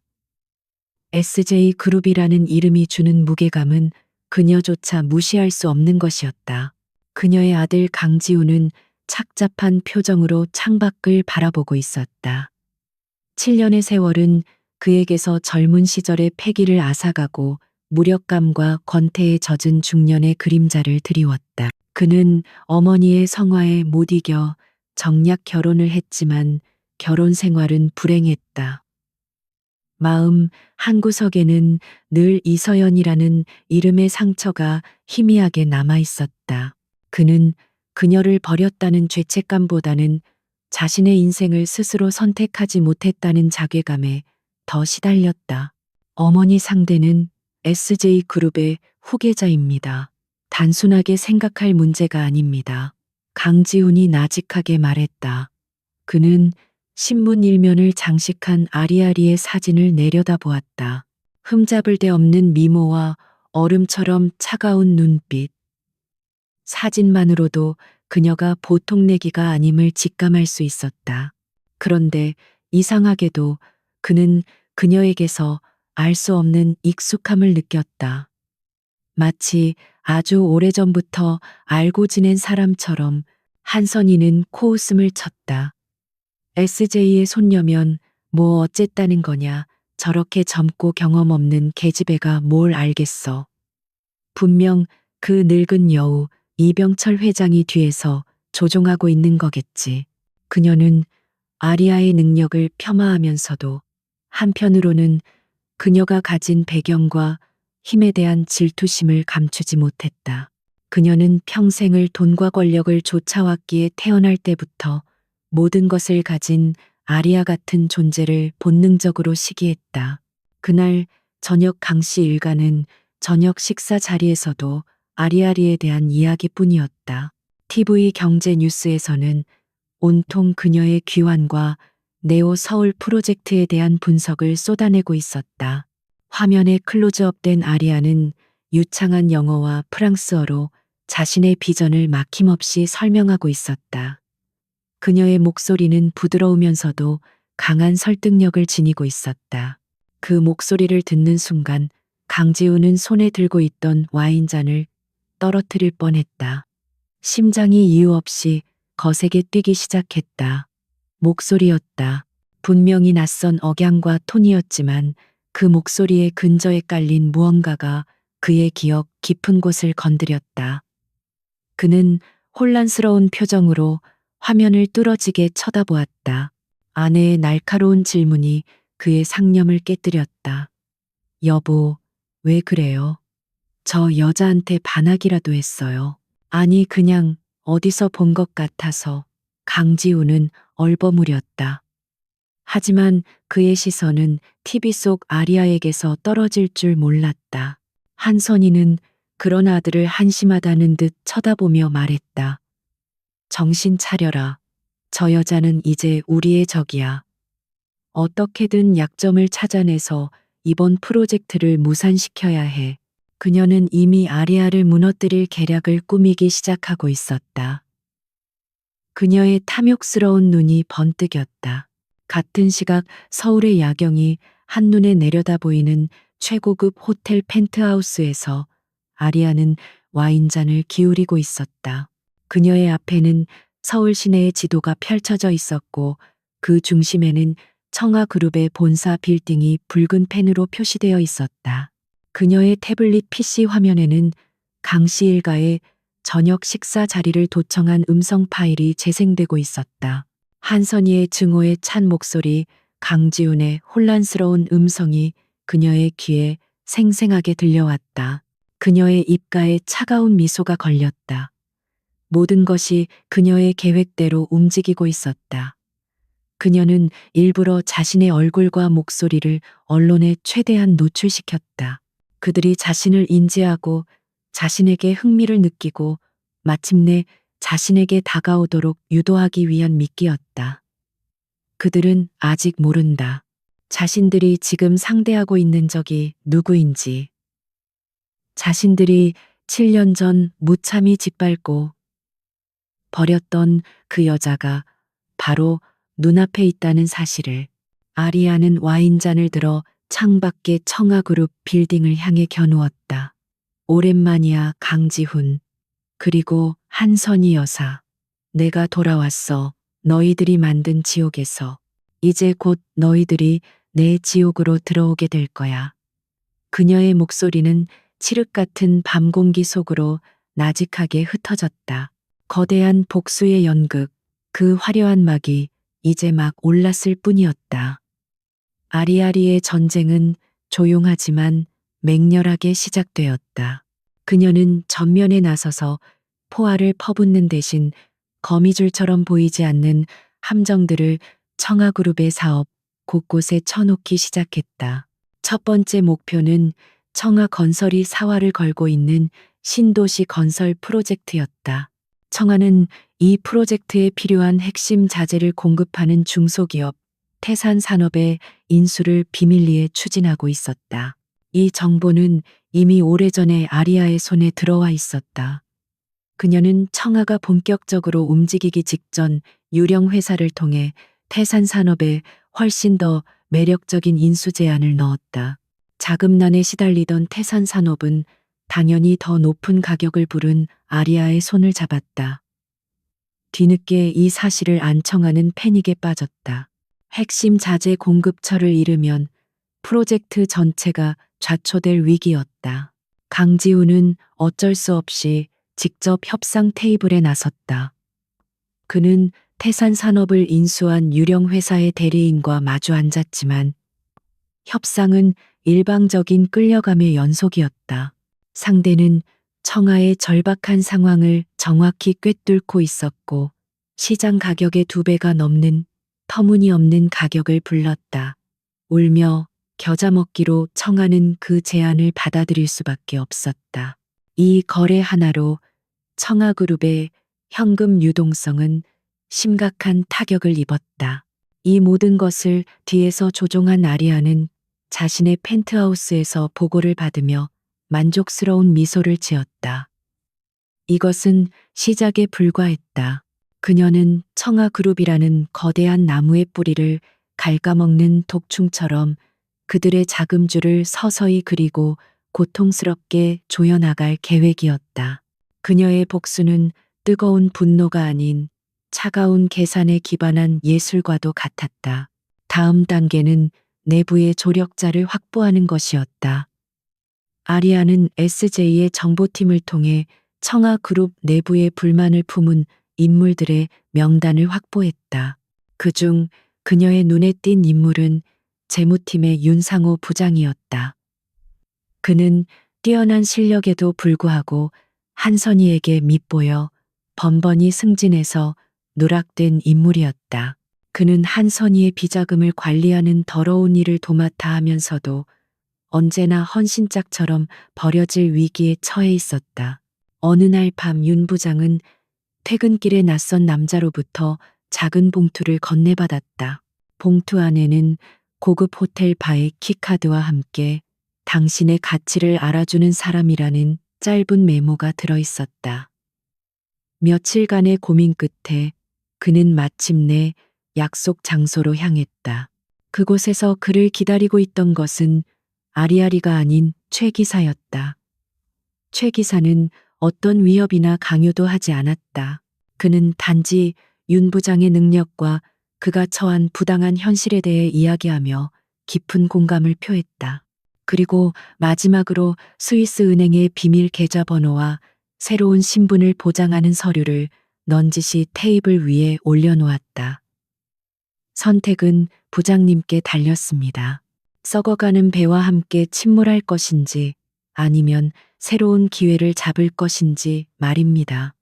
SJ그룹이라는 이름이 주는 무게감은 그녀조차 무시할 수 없는 것이었다. 그녀의 아들 강지우는 착잡한 표정으로 창밖을 바라보고 있었다. 7년의 세월은 그에게서 젊은 시절의 패기를 앗아가고 무력감과 권태에 젖은 중년의 그림자를 드리웠다. 그는 어머니의 성화에 못 이겨 정략 결혼을 했지만 결혼 생활은 불행했다. 마음 한구석에는 늘 이서연이라는 이름의 상처가 희미하게 남아 있었다. 그는 그녀를 버렸다는 죄책감보다는 자신의 인생을 스스로 선택하지 못했다는 자괴감에 더 시달렸다. 어머니 상대는 SJ그룹의 후계자입니다. 단순하게 생각할 문제가 아닙니다. 강지훈이 나직하게 말했다. 그는 신문 일면을 장식한 아리아리의 사진을 내려다보았다. 흠잡을 데 없는 미모와 얼음처럼 차가운 눈빛. 사진만으로도 그녀가 보통 내기가 아님을 직감할 수 있었다. 그런데 이상하게도 그는 그녀에게서 알 수 없는 익숙함을 느꼈다. 마치 아주 오래전부터 알고 지낸 사람처럼 한선희는 코웃음을 쳤다. SJ의 손녀면 뭐 어쨌다는 거냐. 저렇게 젊고 경험 없는 계집애가 뭘 알겠어. 분명 그 늙은 여우 이병철 회장이 뒤에서 조종하고 있는 거겠지. 그녀는 아리아의 능력을 폄하하면서도 한편으로는 그녀가 가진 배경과 힘에 대한 질투심을 감추지 못했다. 그녀는 평생을 돈과 권력을 쫓아왔기에 태어날 때부터 모든 것을 가진 아리아 같은 존재를 본능적으로 시기했다. 그날 저녁 강씨 일가는 저녁 식사 자리에서도 아리아리에 대한 이야기뿐이었다. TV 경제 뉴스에서는 온통 그녀의 귀환과 네오 서울 프로젝트에 대한 분석을 쏟아내고 있었다. 화면에 클로즈업된 아리아는 유창한 영어와 프랑스어로 자신의 비전을 막힘없이 설명하고 있었다. 그녀의 목소리는 부드러우면서도 강한 설득력을 지니고 있었다. 그 목소리를 듣는 순간 강지우는 손에 들고 있던 와인잔을 떨어뜨릴 뻔했다. 심장이 이유 없이 거세게 뛰기 시작했다. 목소리였다. 분명히 낯선 억양과 톤이었지만 그 목소리의 근저에 깔린 무언가가 그의 기억 깊은 곳을 건드렸다. 그는 혼란스러운 표정으로 화면을 뚫어지게 쳐다보았다. 아내의 날카로운 질문이 그의 상념을 깨뜨렸다. 여보, 왜 그래요? 저 여자한테 반하기라도 했어요. 아니, 그냥 어디서 본 것 같아서. 강지우는 얼버무렸다. 하지만 그의 시선은 TV 속 아리아에게서 떨어질 줄 몰랐다. 한선희는 그런 아들을 한심하다는 듯 쳐다보며 말했다. 정신 차려라. 저 여자는 이제 우리의 적이야. 어떻게든 약점을 찾아내서 이번 프로젝트를 무산시켜야 해. 그녀는 이미 아리아를 무너뜨릴 계략을 꾸미기 시작하고 있었다. 그녀의 탐욕스러운 눈이 번뜩였다. 같은 시각 서울의 야경이 한눈에 내려다 보이는 최고급 호텔 펜트하우스에서 아리아는 와인잔을 기울이고 있었다. 그녀의 앞에는 서울 시내의 지도가 펼쳐져 있었고 그 중심에는 청아그룹의 본사 빌딩이 붉은 펜으로 표시되어 있었다. 그녀의 태블릿 PC 화면에는 강씨 일가의 저녁 식사 자리를 도청한 음성 파일이 재생되고 있었다. 한선희의 증오에 찬 목소리, 강지훈의 혼란스러운 음성이 그녀의 귀에 생생하게 들려왔다. 그녀의 입가에 차가운 미소가 걸렸다. 모든 것이 그녀의 계획대로 움직이고 있었다. 그녀는 일부러 자신의 얼굴과 목소리를 언론에 최대한 노출시켰다. 그들이 자신을 인지하고 자신에게 흥미를 느끼고 마침내 자신에게 다가오도록 유도하기 위한 미끼였다. 그들은 아직 모른다. 자신들이 지금 상대하고 있는 적이 누구인지. 자신들이 7년 전 무참히 짓밟고 버렸던 그 여자가 바로 눈앞에 있다는 사실을. 아리아는 와인잔을 들어 창밖의 청아그룹 빌딩을 향해 겨누었다. 오랜만이야, 강지훈. 그리고 한선희 여사. 내가 돌아왔어. 너희들이 만든 지옥에서. 이제 곧 너희들이 내 지옥으로 들어오게 될 거야. 그녀의 목소리는 칠흑 같은 밤 공기 속으로 나직하게 흩어졌다. 거대한 복수의 연극, 그 화려한 막이 이제 막 올랐을 뿐이었다. 아리아리의 전쟁은 조용하지만 맹렬하게 시작되었다. 그녀는 전면에 나서서 포화를 퍼붓는 대신 거미줄처럼 보이지 않는 함정들을 청아그룹의 사업 곳곳에 쳐놓기 시작했다. 첫 번째 목표는 청아건설이 사활을 걸고 있는 신도시 건설 프로젝트였다. 청아는 이 프로젝트에 필요한 핵심 자재를 공급하는 중소기업 태산산업의 인수를 비밀리에 추진하고 있었다. 이 정보는 이미 오래전에 아리아의 손에 들어와 있었다. 그녀는 청아가 본격적으로 움직이기 직전 유령 회사를 통해 태산산업에 훨씬 더 매력적인 인수 제안을 넣었다. 자금난에 시달리던 태산산업은 당연히 더 높은 가격을 부른 아리아의 손을 잡았다. 뒤늦게 이 사실을 안 청아는 패닉에 빠졌다. 핵심 자재 공급처를 잃으면 프로젝트 전체가 좌초될 위기였다. 강지우는 어쩔 수 없이 직접 협상 테이블에 나섰다. 그는 태산산업을 인수한 유령 회사의 대리인과 마주 앉았지만 협상은 일방적인 끌려감의 연속이었다. 상대는 청아의 절박한 상황을 정확히 꿰뚫고 있었고 시장 가격의 2배가 넘는 터무니없는 가격을 불렀다. 울며 겨자 먹기로 청아는 그 제안을 받아들일 수밖에 없었다. 이 거래 하나로 청아그룹의 현금 유동성은 심각한 타격을 입었다. 이 모든 것을 뒤에서 조종한 아리아는 자신의 펜트하우스에서 보고를 받으며 만족스러운 미소를 지었다. 이것은 시작에 불과했다. 그녀는 청아그룹이라는 거대한 나무의 뿌리를 갉아먹는 독충처럼 그들의 자금줄을 서서히 그리고 고통스럽게 조여나갈 계획이었다. 그녀의 복수는 뜨거운 분노가 아닌 차가운 계산에 기반한 예술과도 같았다. 다음 단계는 내부의 조력자를 확보하는 것이었다. 아리아는 SJ의 정보팀을 통해 청아그룹 내부의 불만을 품은 인물들의 명단을 확보했다. 그중 그녀의 눈에 띈 인물은 재무팀의 윤상호 부장이었다. 그는 뛰어난 실력에도 불구하고 한선희에게 밉보여 번번이 승진해서 누락된 인물이었다. 그는 한선희의 비자금을 관리하는 더러운 일을 도맡아 하면서도 언제나 헌신짝처럼 버려질 위기에 처해 있었다. 어느 날 밤 윤 부장은 퇴근길에 낯선 남자로부터 작은 봉투를 건네받았다. 봉투 안에는 고급 호텔 바의 키카드와 함께 당신의 가치를 알아주는 사람이라는 짧은 메모가 들어 있었다. 며칠간의 고민 끝에 그는 마침내 약속 장소로 향했다. 그곳에서 그를 기다리고 있던 것은 아리아리가 아닌 최 기사였다. 최 기사는 어떤 위협이나 강요도 하지 않았다. 그는 단지 윤 부장의 능력과 그가 처한 부당한 현실에 대해 이야기하며 깊은 공감을 표했다. 그리고 마지막으로 스위스 은행의 비밀 계좌번호와 새로운 신분을 보장하는 서류를 넌지시 테이블 위에 올려놓았다. 선택은 부장님께 달렸습니다. 썩어가는 배와 함께 침몰할 것인지 아니면 새로운 기회를 잡을 것인지 말입니다.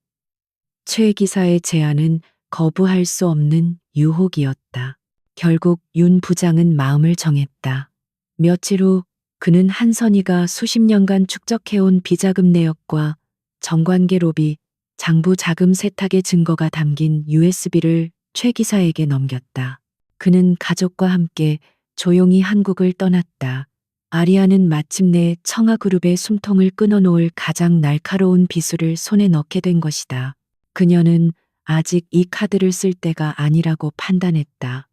최 기사의 제안은 거부할 수 없는 유혹이었다. 결국 윤 부장은 마음을 정했다. 며칠 후 그는 한선희가 수십 년간 축적해온 비자금 내역과 정관계 로비, 장부 자금 세탁의 증거가 담긴 USB를 최 기사에게 넘겼다. 그는 가족과 함께 조용히 한국을 떠났다. 아리아는 마침내 청아그룹의 숨통을 끊어놓을 가장 날카로운 비수를 손에 넣게 된 것이다. 그녀는 아직 이 카드를 쓸 때가 아니라고 판단했다.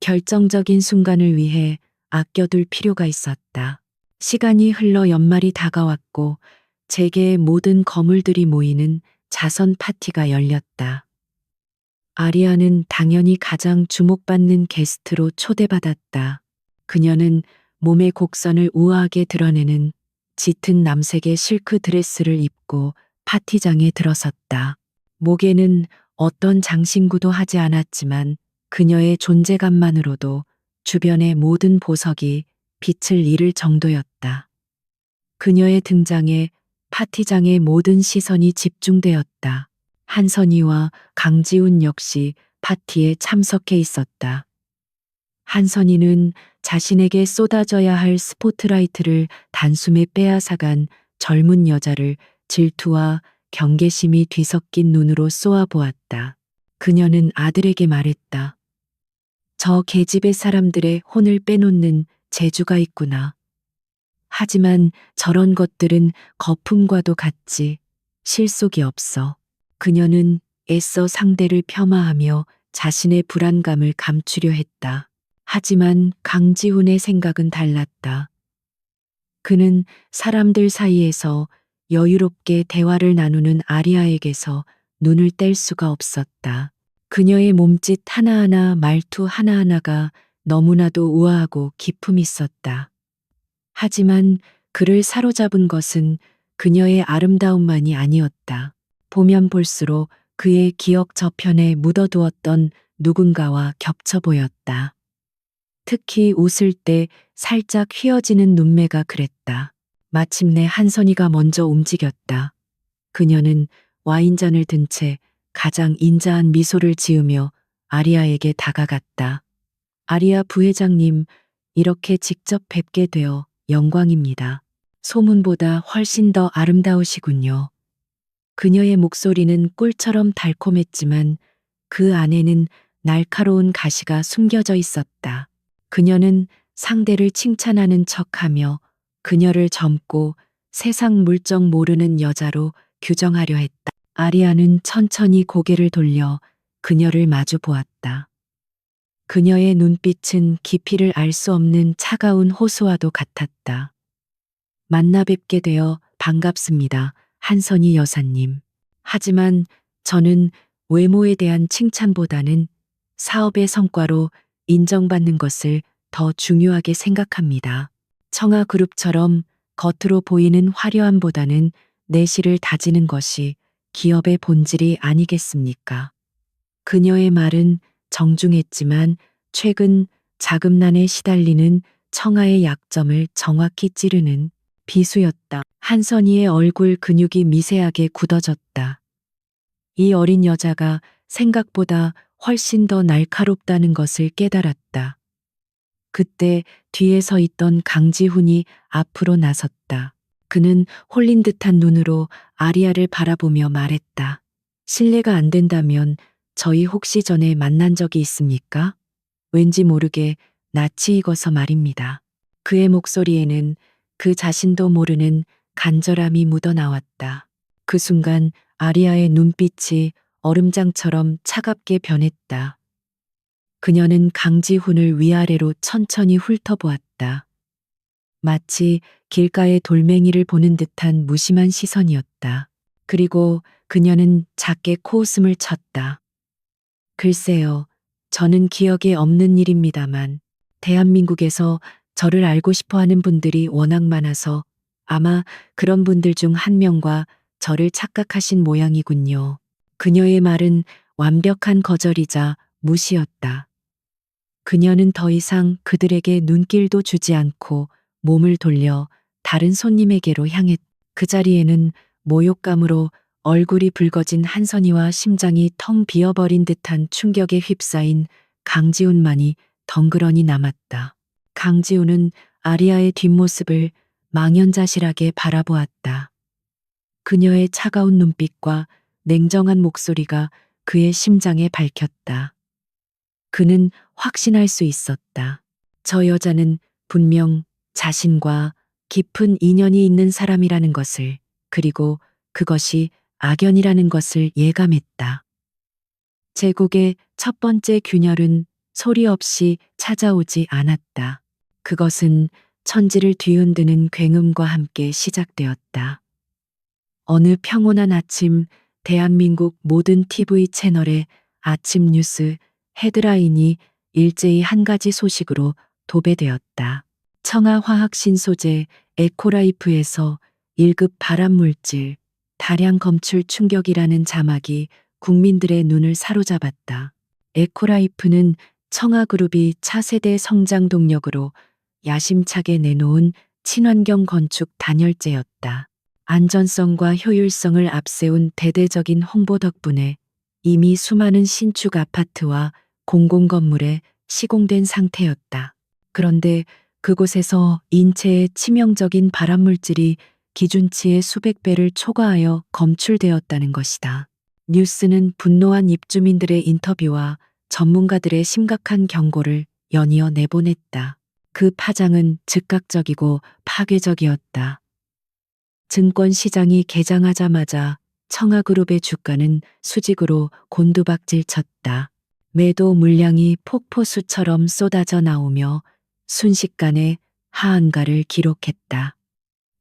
결정적인 순간을 위해 아껴둘 필요가 있었다. 시간이 흘러 연말이 다가왔고 재계의 모든 거물들이 모이는 자선 파티가 열렸다. 아리아는 당연히 가장 주목받는 게스트로 초대받았다. 그녀는 몸의 곡선을 우아하게 드러내는 짙은 남색의 실크 드레스를 입고 파티장에 들어섰다. 목에는 어떤 장신구도 하지 않았지만 그녀의 존재감만으로도 주변의 모든 보석이 빛을 잃을 정도였다. 그녀의 등장에 파티장의 모든 시선이 집중되었다. 한선희와 강지훈 역시 파티에 참석해 있었다. 한선희는 자신에게 쏟아져야 할 스포트라이트를 단숨에 빼앗아간 젊은 여자를 질투와 경계심이 뒤섞인 눈으로 쏘아보았다. 그녀는 아들에게 말했다. 저 계집애 사람들의 혼을 빼놓는 재주가 있구나. 하지만 저런 것들은 거품과도 같지 실속이 없어. 그녀는 애써 상대를 폄하하며 자신의 불안감을 감추려 했다. 하지만 강지훈의 생각은 달랐다. 그는 사람들 사이에서 여유롭게 대화를 나누는 아리아에게서 눈을 뗄 수가 없었다. 그녀의 몸짓 하나하나 말투 하나하나가 너무나도 우아하고 기품 있었다. 하지만 그를 사로잡은 것은 그녀의 아름다움만이 아니었다. 보면 볼수록 그의 기억 저편에 묻어두었던 누군가와 겹쳐 보였다. 특히 웃을 때 살짝 휘어지는 눈매가 그랬다. 마침내 한선희가 먼저 움직였다. 그녀는 와인잔을 든 채 가장 인자한 미소를 지으며 아리아에게 다가갔다. 아리아 부회장님, 이렇게 직접 뵙게 되어 영광입니다. 소문보다 훨씬 더 아름다우시군요. 그녀의 목소리는 꿀처럼 달콤했지만 그 안에는 날카로운 가시가 숨겨져 있었다. 그녀는 상대를 칭찬하는 척하며 그녀를 젊고 세상 물정 모르는 여자로 규정하려 했다. 아리아는 천천히 고개를 돌려 그녀를 마주 보았다. 그녀의 눈빛은 깊이를 알 수 없는 차가운 호수와도 같았다. 만나 뵙게 되어 반갑습니다, 한선희 여사님. 하지만 저는 외모에 대한 칭찬보다는 사업의 성과로 인정받는 것을 더 중요하게 생각합니다. 청아그룹처럼 겉으로 보이는 화려함보다는 내실을 다지는 것이 기업의 본질이 아니겠습니까? 그녀의 말은 정중했지만 최근 자금난에 시달리는 청아의 약점을 정확히 찌르는 비수였다. 한선희의 얼굴 근육이 미세하게 굳어졌다. 이 어린 여자가 생각보다 훨씬 더 날카롭다는 것을 깨달았다. 그때 뒤에 서 있던 강지훈이 앞으로 나섰다. 그는 홀린 듯한 눈으로 아리아를 바라보며 말했다. 실례가 안 된다면 저희 혹시 전에 만난 적이 있습니까? 왠지 모르게 낯이 익어서 말입니다. 그의 목소리에는 그 자신도 모르는 간절함이 묻어나왔다. 그 순간 아리아의 눈빛이 얼음장처럼 차갑게 변했다. 그녀는 강지훈을 위아래로 천천히 훑어보았다. 마치 길가의 돌멩이를 보는 듯한 무심한 시선이었다. 그리고 그녀는 작게 코웃음을 쳤다. 글쎄요, 저는 기억에 없는 일입니다만 대한민국에서 저를 알고 싶어 하는 분들이 워낙 많아서 아마 그런 분들 중 한 명과 저를 착각하신 모양이군요. 그녀의 말은 완벽한 거절이자 무시였다. 그녀는 더 이상 그들에게 눈길도 주지 않고 몸을 돌려 다른 손님에게로 향했. 그 자리에는 모욕감으로 얼굴이 붉어진 한선희와 심장이 텅 비어버린 듯한 충격에 휩싸인 강지훈만이 덩그러니 남았다. 강지훈은 아리아의 뒷모습을 망연자실하게 바라보았다. 그녀의 차가운 눈빛과 냉정한 목소리가 그의 심장에 밝혔다. 그는 확신할 수 있었다. 저 여자는 분명 자신과 깊은 인연이 있는 사람이라는 것을, 그리고 그것이 악연이라는 것을 예감했다. 제국의 첫 번째 균열은 소리 없이 찾아오지 않았다. 그것은 천지를 뒤흔드는 굉음과 함께 시작되었다. 어느 평온한 아침, 대한민국 모든 TV 채널의 아침 뉴스 헤드라인이 일제히 한 가지 소식으로 도배되었다. 청아화학신소재 에코라이프에서 1급 발암물질 다량 검출 충격이라는 자막이 국민들의 눈을 사로잡았다. 에코라이프는 청아그룹이 차세대 성장 동력으로 야심차게 내놓은 친환경 건축 단열재였다. 안전성과 효율성을 앞세운 대대적인 홍보 덕분에 이미 수많은 신축 아파트와 공공건물에 시공된 상태였다. 그런데 그곳에서 인체에 치명적인 발암물질이 기준치의 수백 배를 초과하여 검출되었다는 것이다. 뉴스는 분노한 입주민들의 인터뷰와 전문가들의 심각한 경고를 연이어 내보냈다. 그 파장은 즉각적이고 파괴적이었다. 증권 시장이 개장하자마자 청아그룹의 주가는 수직으로 곤두박질 쳤다. 매도 물량이 폭포수처럼 쏟아져 나오며 순식간에 하한가를 기록했다.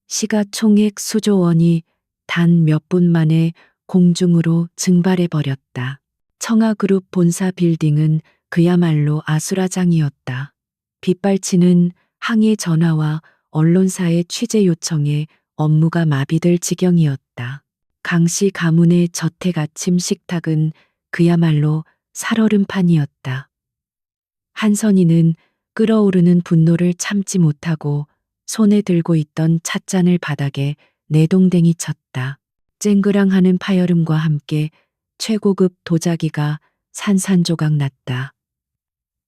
시가총액 수조 원이 단 몇 분 만에 공중으로 증발해 버렸다. 청아그룹 본사 빌딩은 그야말로 아수라장이었다. 빗발치는 항의 전화와 언론사의 취재 요청에 업무가 마비될 지경이었다. 강씨 가문의 저택 아침 식탁은 그야말로 살얼음판이었다. 한선희는 끓어오르는 분노를 참지 못하고 손에 들고 있던 찻잔을 바닥에 내동댕이 쳤다. 쨍그랑하는 파열음과 함께 최고급 도자기가 산산조각 났다.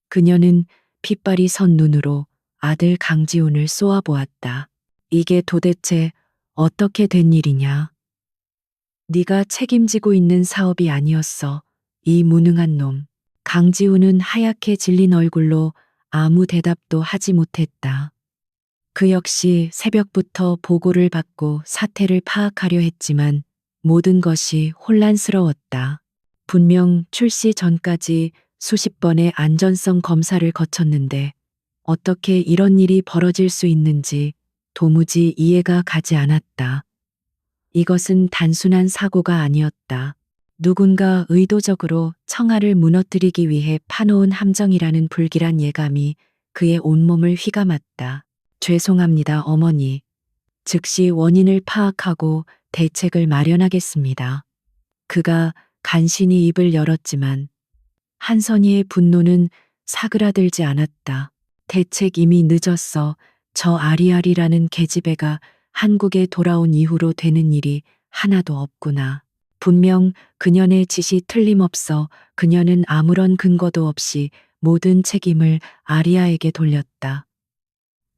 그녀는 핏발이 선 눈으로 아들 강지훈을 쏘아보았다. 이게 도대체 어떻게 된 일이냐? 네가 책임지고 있는 사업이 아니었어. 이 무능한 놈. 강지훈은 하얗게 질린 얼굴로 아무 대답도 하지 못했다. 그 역시 새벽부터 보고를 받고 사태를 파악하려 했지만 모든 것이 혼란스러웠다. 분명 출시 전까지 수십 번의 안전성 검사를 거쳤는데 어떻게 이런 일이 벌어질 수 있는지 도무지 이해가 가지 않았다. 이것은 단순한 사고가 아니었다. 누군가 의도적으로 청아를 무너뜨리기 위해 파놓은 함정이라는 불길한 예감이 그의 온몸을 휘감았다. 죄송합니다, 어머니. 즉시 원인을 파악하고 대책을 마련하겠습니다. 그가 간신히 입을 열었지만 한선희의 분노는 사그라들지 않았다. 대책 이미 늦었어. 저 아리아리라는 계집애가 한국에 돌아온 이후로 되는 일이 하나도 없구나. 분명 그년의 짓이 틀림없어. 그녀는 아무런 근거도 없이 모든 책임을 아리아에게 돌렸다.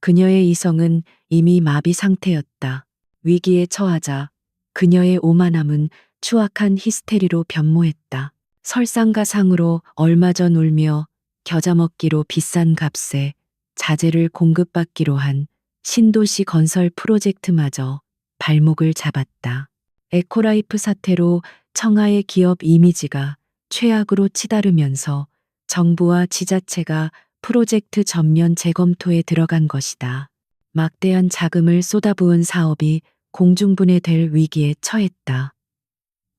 그녀의 이성은 이미 마비 상태였다. 위기에 처하자 그녀의 오만함은 추악한 히스테리로 변모했다. 설상가상으로 얼마 전 울며 겨자먹기로 비싼 값에 자재를 공급받기로 한 신도시 건설 프로젝트마저 발목을 잡았다. 에코라이프 사태로 청하의 기업 이미지가 최악으로 치달으면서 정부와 지자체가 프로젝트 전면 재검토에 들어간 것이다. 막대한 자금을 쏟아부은 사업이 공중분해될 위기에 처했다.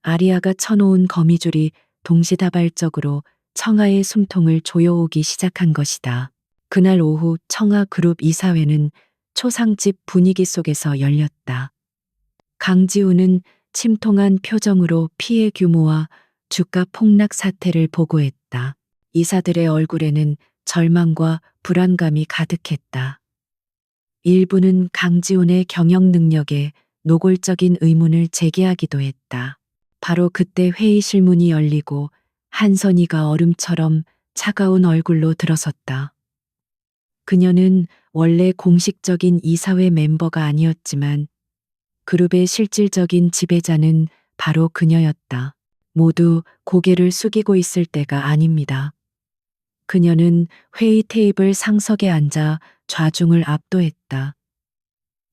아리아가 쳐놓은 거미줄이 동시다발적으로 청하의 숨통을 조여오기 시작한 것이다. 그날 오후 청하그룹 이사회는 초상집 분위기 속에서 열렸다. 강지우는 침통한 표정으로 피해 규모와 주가 폭락 사태를 보고했다. 이사들의 얼굴에는 절망과 불안감이 가득했다. 일부는 강지훈의 경영 능력에 노골적인 의문을 제기하기도 했다. 바로 그때 회의실 문이 열리고 한선희가 얼음처럼 차가운 얼굴로 들어섰다. 그녀는 원래 공식적인 이사회 멤버가 아니었지만 그룹의 실질적인 지배자는 바로 그녀였다. 모두 고개를 숙이고 있을 때가 아닙니다. 그녀는 회의 테이블 상석에 앉아 좌중을 압도했다.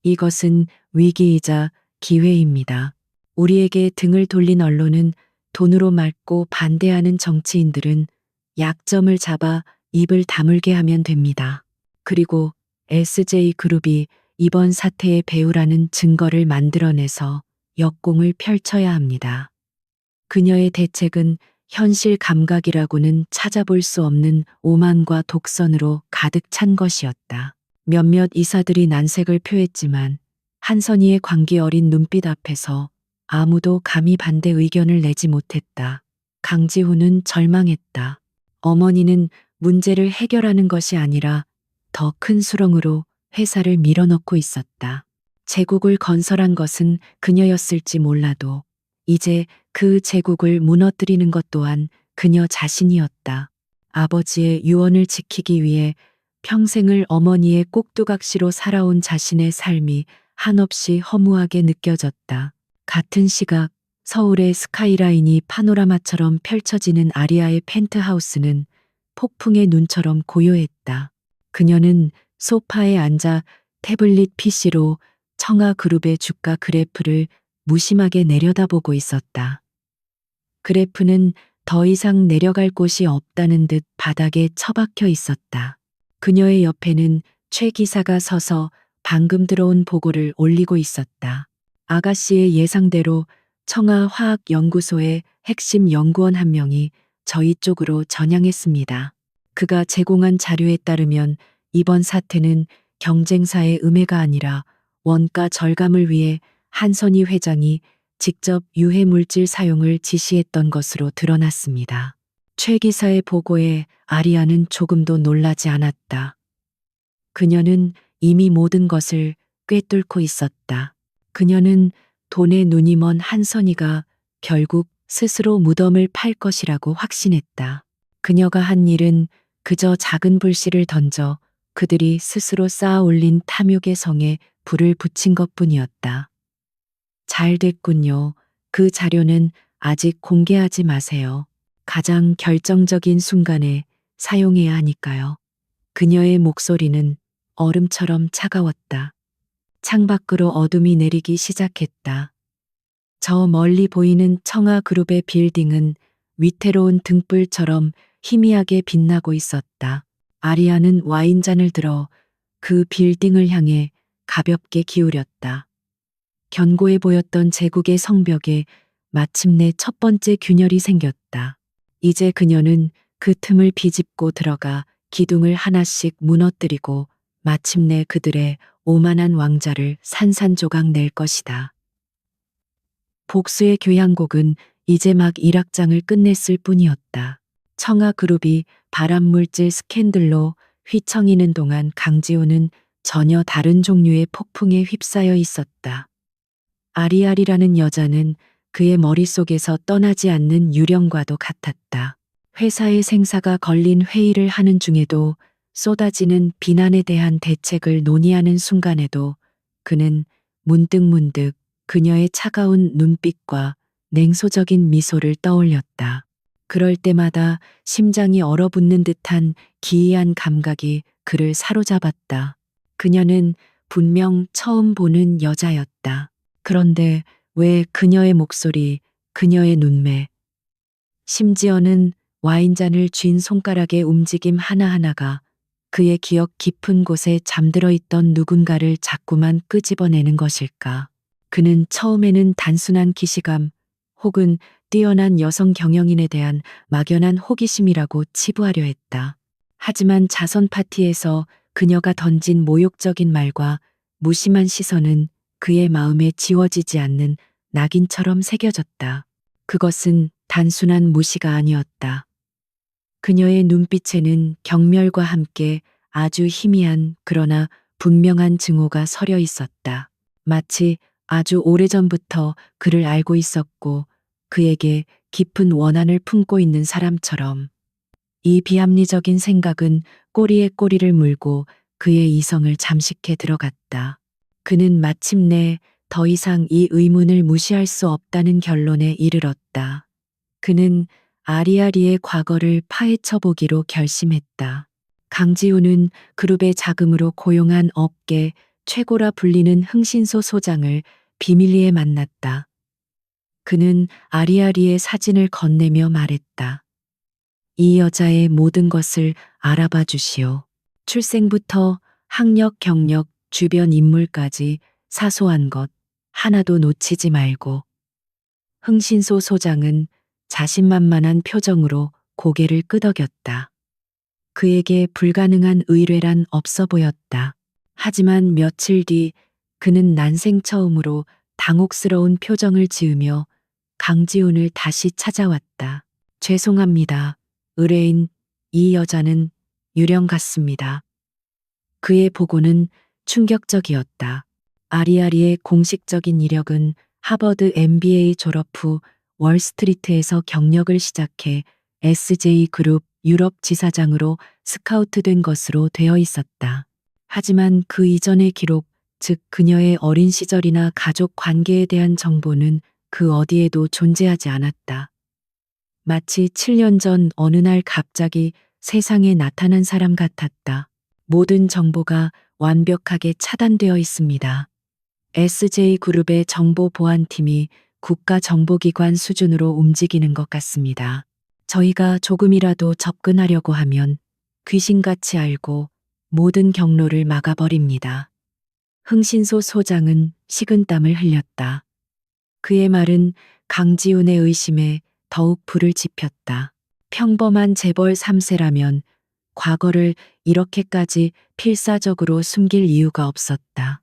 이것은 위기이자 기회입니다. 우리에게 등을 돌린 언론은 돈으로 막고 반대하는 정치인들은 약점을 잡아 입을 다물게 하면 됩니다. 그리고 SJ그룹이 이번 사태의 배우라는 증거를 만들어내서 역공을 펼쳐야 합니다. 그녀의 대책은 현실 감각이라고는 찾아볼 수 없는 오만과 독선으로 가득 찬 것이었다. 몇몇 이사들이 난색을 표했지만 한선희의 광기 어린 눈빛 앞에서 아무도 감히 반대 의견을 내지 못했다. 강지훈은 절망했다. 어머니는 문제를 해결하는 것이 아니라 더 큰 수렁으로 회사를 밀어넣고 있었다. 제국을 건설한 것은 그녀였을지 몰라도 이제 그 제국을 무너뜨리는 것 또한 그녀 자신이었다. 아버지의 유언을 지키기 위해 평생을 어머니의 꼭두각시로 살아온 자신의 삶이 한없이 허무하게 느껴졌다. 같은 시각 서울의 스카이라인이 파노라마처럼 펼쳐지는 아리아의 펜트하우스는 폭풍의 눈처럼 고요했다. 그녀는 소파에 앉아 태블릿 PC로 청아그룹의 주가 그래프를 무심하게 내려다보고 있었다. 그래프는 더 이상 내려갈 곳이 없다는 듯 바닥에 처박혀 있었다. 그녀의 옆에는 최 기사가 서서 방금 들어온 보고를 올리고 있었다. 아가씨의 예상대로 청아화학연구소의 핵심 연구원 한 명이 저희 쪽으로 전향했습니다. 그가 제공한 자료에 따르면 이번 사태는 경쟁사의 음해가 아니라 원가 절감을 위해 한선희 회장이 직접 유해 물질 사용을 지시했던 것으로 드러났습니다. 최 기사의 보고에 아리아는 조금도 놀라지 않았다. 그녀는 이미 모든 것을 꿰뚫고 있었다. 그녀는 돈에 눈이 먼 한선이가 결국 스스로 무덤을 팔 것이라고 확신했다. 그녀가 한 일은 그저 작은 불씨를 던져 그들이 스스로 쌓아 올린 탐욕의 성에 불을 붙인 것뿐이었다. 잘 됐군요. 그 자료는 아직 공개하지 마세요. 가장 결정적인 순간에 사용해야 하니까요. 그녀의 목소리는 얼음처럼 차가웠다. 창밖으로 어둠이 내리기 시작했다. 저 멀리 보이는 청아그룹의 빌딩은 위태로운 등불처럼 희미하게 빛나고 있었다. 아리아는 와인잔을 들어 그 빌딩을 향해 가볍게 기울였다. 견고해 보였던 제국의 성벽에 마침내 첫 번째 균열이 생겼다. 이제 그녀는 그 틈을 비집고 들어가 기둥을 하나씩 무너뜨리고 마침내 그들의 오만한 왕자를 산산조각 낼 것이다. 복수의 교향곡은 이제 막 1악장을 끝냈을 뿐이었다. 청아그룹이 발암물질 스캔들로 휘청이는 동안 강지호는 전혀 다른 종류의 폭풍에 휩싸여 있었다. 아리아리라는 여자는 그의 머릿속에서 떠나지 않는 유령과도 같았다. 회사의 생사가 걸린 회의를 하는 중에도 쏟아지는 비난에 대한 대책을 논의하는 순간에도 그는 문득문득 그녀의 차가운 눈빛과 냉소적인 미소를 떠올렸다. 그럴 때마다 심장이 얼어붙는 듯한 기이한 감각이 그를 사로잡았다. 그녀는 분명 처음 보는 여자였다. 그런데 왜 그녀의 목소리, 그녀의 눈매, 심지어는 와인잔을 쥔 손가락의 움직임 하나하나가 그의 기억 깊은 곳에 잠들어 있던 누군가를 자꾸만 끄집어내는 것일까? 그는 처음에는 단순한 기시감 혹은 뛰어난 여성 경영인에 대한 막연한 호기심이라고 치부하려 했다. 하지만 자선 파티에서 그녀가 던진 모욕적인 말과 무심한 시선은 그의 마음에 지워지지 않는 낙인처럼 새겨졌다. 그것은 단순한 무시가 아니었다. 그녀의 눈빛에는 경멸과 함께 아주 희미한 그러나 분명한 증오가 서려 있었다. 마치 아주 오래전부터 그를 알고 있었고 그에게 깊은 원한을 품고 있는 사람처럼. 이 비합리적인 생각은 꼬리에 꼬리를 물고 그의 이성을 잠식해 들어갔다. 그는 마침내 더 이상 이 의문을 무시할 수 없다는 결론에 이르렀다. 그는 아리아리의 과거를 파헤쳐 보기로 결심했다. 강지우는 그룹의 자금으로 고용한 업계 최고라 불리는 흥신소 소장을 비밀리에 만났다. 그는 아리아리의 사진을 건네며 말했다. 이 여자의 모든 것을 알아봐 주시오. 출생부터 학력, 경력, 주변 인물까지 사소한 것 하나도 놓치지 말고. 흥신소 소장은 자신만만한 표정으로 고개를 끄덕였다. 그에게 불가능한 의뢰란 없어 보였다. 하지만 며칠 뒤 그는 난생 처음으로 당혹스러운 표정을 지으며 강지훈을 다시 찾아왔다. 죄송합니다. 의뢰인, 이 여자는 유령 같습니다. 그의 보고는 충격적이었다. 아리아리의 공식적인 이력은 하버드 MBA 졸업 후 월스트리트에서 경력을 시작해 SJ그룹 유럽 지사장으로 스카우트된 것으로 되어 있었다. 하지만 그 이전의 기록, 즉 그녀의 어린 시절이나 가족 관계에 대한 정보는 그 어디에도 존재하지 않았다. 마치 7년 전 어느 날 갑자기 세상에 나타난 사람 같았다. 모든 정보가 완벽하게 차단되어 있습니다. SJ그룹의 정보보안팀이 국가정보기관 수준으로 움직이는 것 같습니다. 저희가 조금이라도 접근하려고 하면 귀신같이 알고 모든 경로를 막아버립니다. 흥신소 소장은 식은땀을 흘렸다. 그의 말은 강지훈의 의심에 더욱 불을 지폈다. 평범한 재벌 3세라면 과거를 이렇게까지 필사적으로 숨길 이유가 없었다.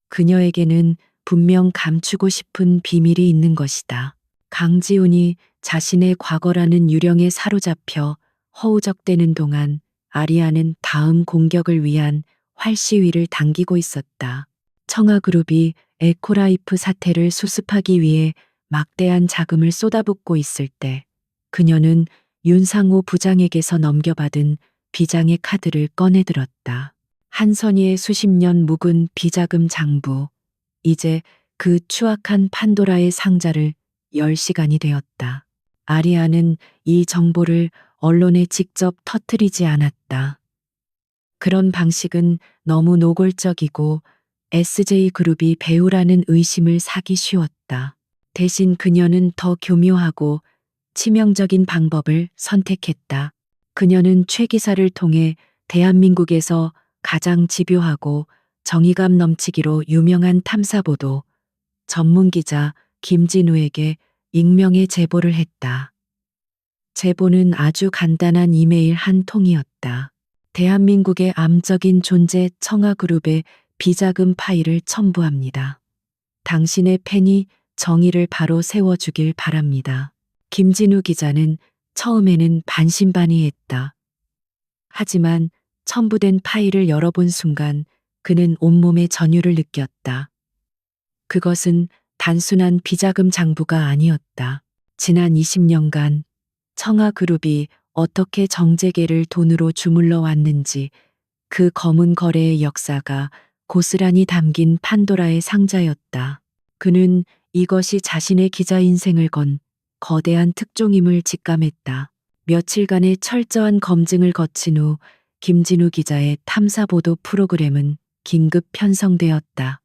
그녀에게는 분명 감추고 싶은 비밀이 있는 것이다. 강지훈이 자신의 과거라는 유령에 사로잡혀 허우적대는 동안 아리아는 다음 공격을 위한 활시위를 당기고 있었다. 청아그룹이 에코라이프 사태를 수습하기 위해 막대한 자금을 쏟아붓고 있을 때 그녀는 윤상호 부장에게서 넘겨받은 비장의 카드를 꺼내들었다. 한선희의 수십 년 묵은 비자금 장부. 이제 그 추악한 판도라의 상자를 열 시간이 되었다. 아리아는 이 정보를 언론에 직접 터뜨리지 않았다. 그런 방식은 너무 노골적이고 SJ그룹이 배우라는 의심을 사기 쉬웠다. 대신 그녀는 더 교묘하고 치명적인 방법을 선택했다. 그녀는 최 기사를 통해 대한민국에서 가장 집요하고 정의감 넘치기로 유명한 탐사보도 전문 기자 김진우에게 익명의 제보를 했다. 제보는 아주 간단한 이메일 한 통이었다. 대한민국의 암적인 존재 청아그룹의 비자금 파일을 첨부합니다. 당신의 팬이 정의를 바로 세워주길 바랍니다. 김진우 기자는 처음에는 반신반의했다. 하지만 첨부된 파일을 열어본 순간 그는 온몸에 전율을 느꼈다. 그것은 단순한 비자금 장부가 아니었다. 지난 20년간 청아그룹이 어떻게 정재계를 돈으로 주물러 왔는지 그 검은 거래의 역사가 고스란히 담긴 판도라의 상자였다. 그는 이것이 자신의 기자 인생을 건 거대한 특종임을 직감했다. 며칠간의 철저한 검증을 거친 후 김진우 기자의 탐사보도 프로그램은 긴급 편성되었다.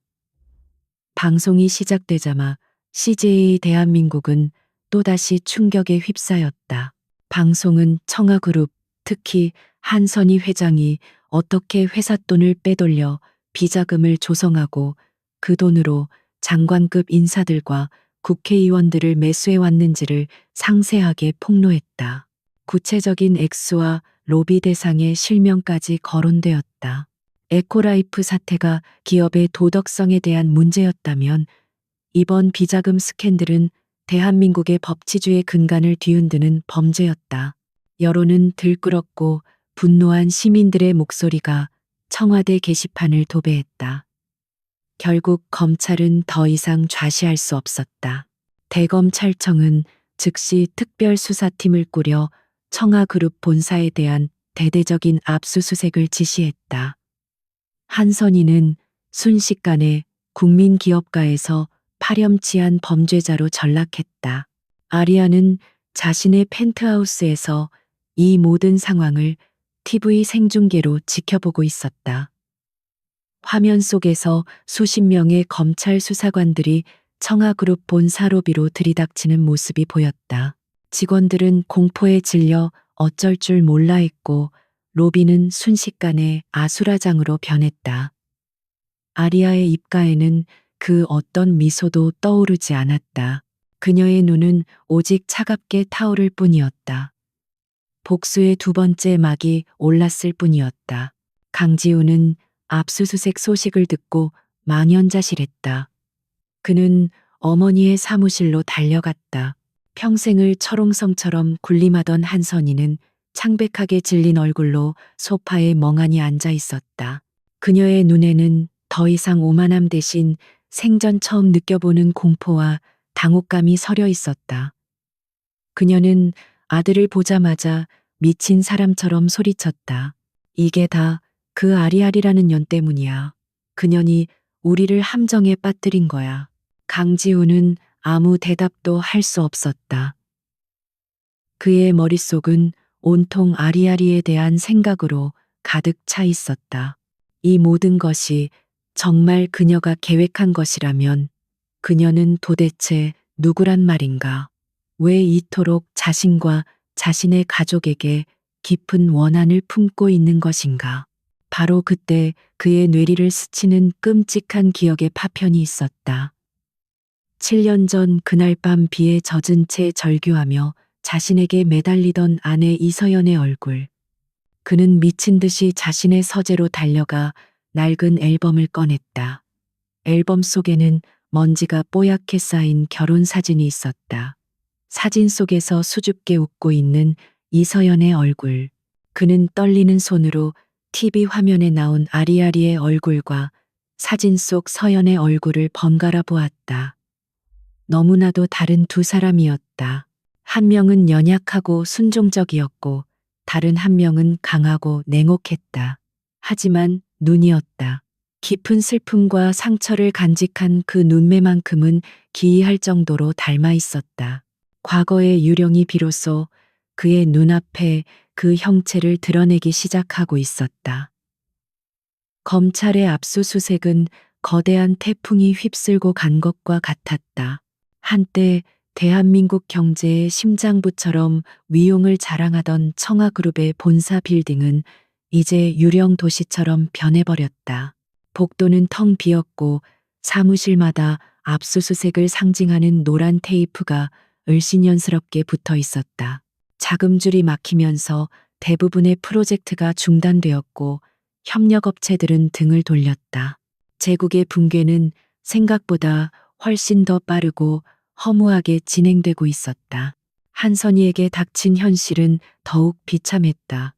방송이 시작되자마 CJ 대한민국은 또다시 충격에 휩싸였다. 방송은 청아그룹, 특히 한선희 회장이 어떻게 회사 돈을 빼돌려 비자금을 조성하고 그 돈으로 장관급 인사들과 국회의원들을 매수해왔는지를 상세하게 폭로했다. 구체적인 액수와 로비 대상의 실명까지 거론되었다. 에코라이프 사태가 기업의 도덕성에 대한 문제였다면 이번 비자금 스캔들은 대한민국의 법치주의 근간을 뒤흔드는 범죄였다. 여론은 들끓었고 분노한 시민들의 목소리가 청와대 게시판을 도배했다. 결국 검찰은 더 이상 좌시할 수 없었다. 대검찰청은 즉시 특별수사팀을 꾸려 청아그룹 본사에 대한 대대적인 압수수색을 지시했다. 한선희는 순식간에 국민기업가에서 파렴치한 범죄자로 전락했다. 아리아는 자신의 펜트하우스에서 이 모든 상황을 TV 생중계로 지켜보고 있었다. 화면 속에서 수십 명의 검찰 수사관들이 청아그룹 본사 로비로 들이닥치는 모습이 보였다. 직원들은 공포에 질려 어쩔 줄 몰라 했고 로비는 순식간에 아수라장으로 변했다. 아리아의 입가에는 그 어떤 미소도 떠오르지 않았다. 그녀의 눈은 오직 차갑게 타오를 뿐이었다. 복수의 두 번째 막이 올랐을 뿐이었다. 강지우는 압수수색 소식을 듣고 망연자실했다. 그는 어머니의 사무실로 달려갔다. 평생을 철옹성처럼 군림하던 한선희는 창백하게 질린 얼굴로 소파에 멍하니 앉아 있었다. 그녀의 눈에는 더 이상 오만함 대신 생전 처음 느껴보는 공포와 당혹감이 서려 있었다. 그녀는 아들을 보자마자 미친 사람처럼 소리쳤다. 이게 다 그 아리아리라는 년 때문이야. 그년이 우리를 함정에 빠뜨린 거야. 강지우는 아무 대답도 할 수 없었다. 그의 머릿속은 온통 아리아리에 대한 생각으로 가득 차 있었다. 이 모든 것이 정말 그녀가 계획한 것이라면 그녀는 도대체 누구란 말인가? 왜 이토록 자신과 자신의 가족에게 깊은 원한을 품고 있는 것인가? 바로 그때 그의 뇌리를 스치는 끔찍한 기억의 파편이 있었다. 7년 전 그날 밤 비에 젖은 채 절규하며 자신에게 매달리던 아내 이서연의 얼굴. 그는 미친 듯이 자신의 서재로 달려가 낡은 앨범을 꺼냈다. 앨범 속에는 먼지가 뽀얗게 쌓인 결혼 사진이 있었다. 사진 속에서 수줍게 웃고 있는 이서연의 얼굴. 그는 떨리는 손으로 TV 화면에 나온 아리아리의 얼굴과 사진 속 서연의 얼굴을 번갈아 보았다. 너무나도 다른 두 사람이었다. 한 명은 연약하고 순종적이었고 다른 한 명은 강하고 냉혹했다. 하지만 눈이었다. 깊은 슬픔과 상처를 간직한 그 눈매만큼은 기이할 정도로 닮아 있었다. 과거의 유령이 비로소 그의 눈앞에 그 형체를 드러내기 시작하고 있었다. 검찰의 압수수색은 거대한 태풍이 휩쓸고 간 것과 같았다. 한때 대한민국 경제의 심장부처럼 위용을 자랑하던 청아그룹의 본사 빌딩은 이제 유령 도시처럼 변해버렸다. 복도는 텅 비었고 사무실마다 압수수색을 상징하는 노란 테이프가 을씨년스럽게 붙어 있었다. 자금줄이 막히면서 대부분의 프로젝트가 중단되었고 협력업체들은 등을 돌렸다. 제국의 붕괴는 생각보다 훨씬 더 빠르고 허무하게 진행되고 있었다. 한선희에게 닥친 현실은 더욱 비참했다.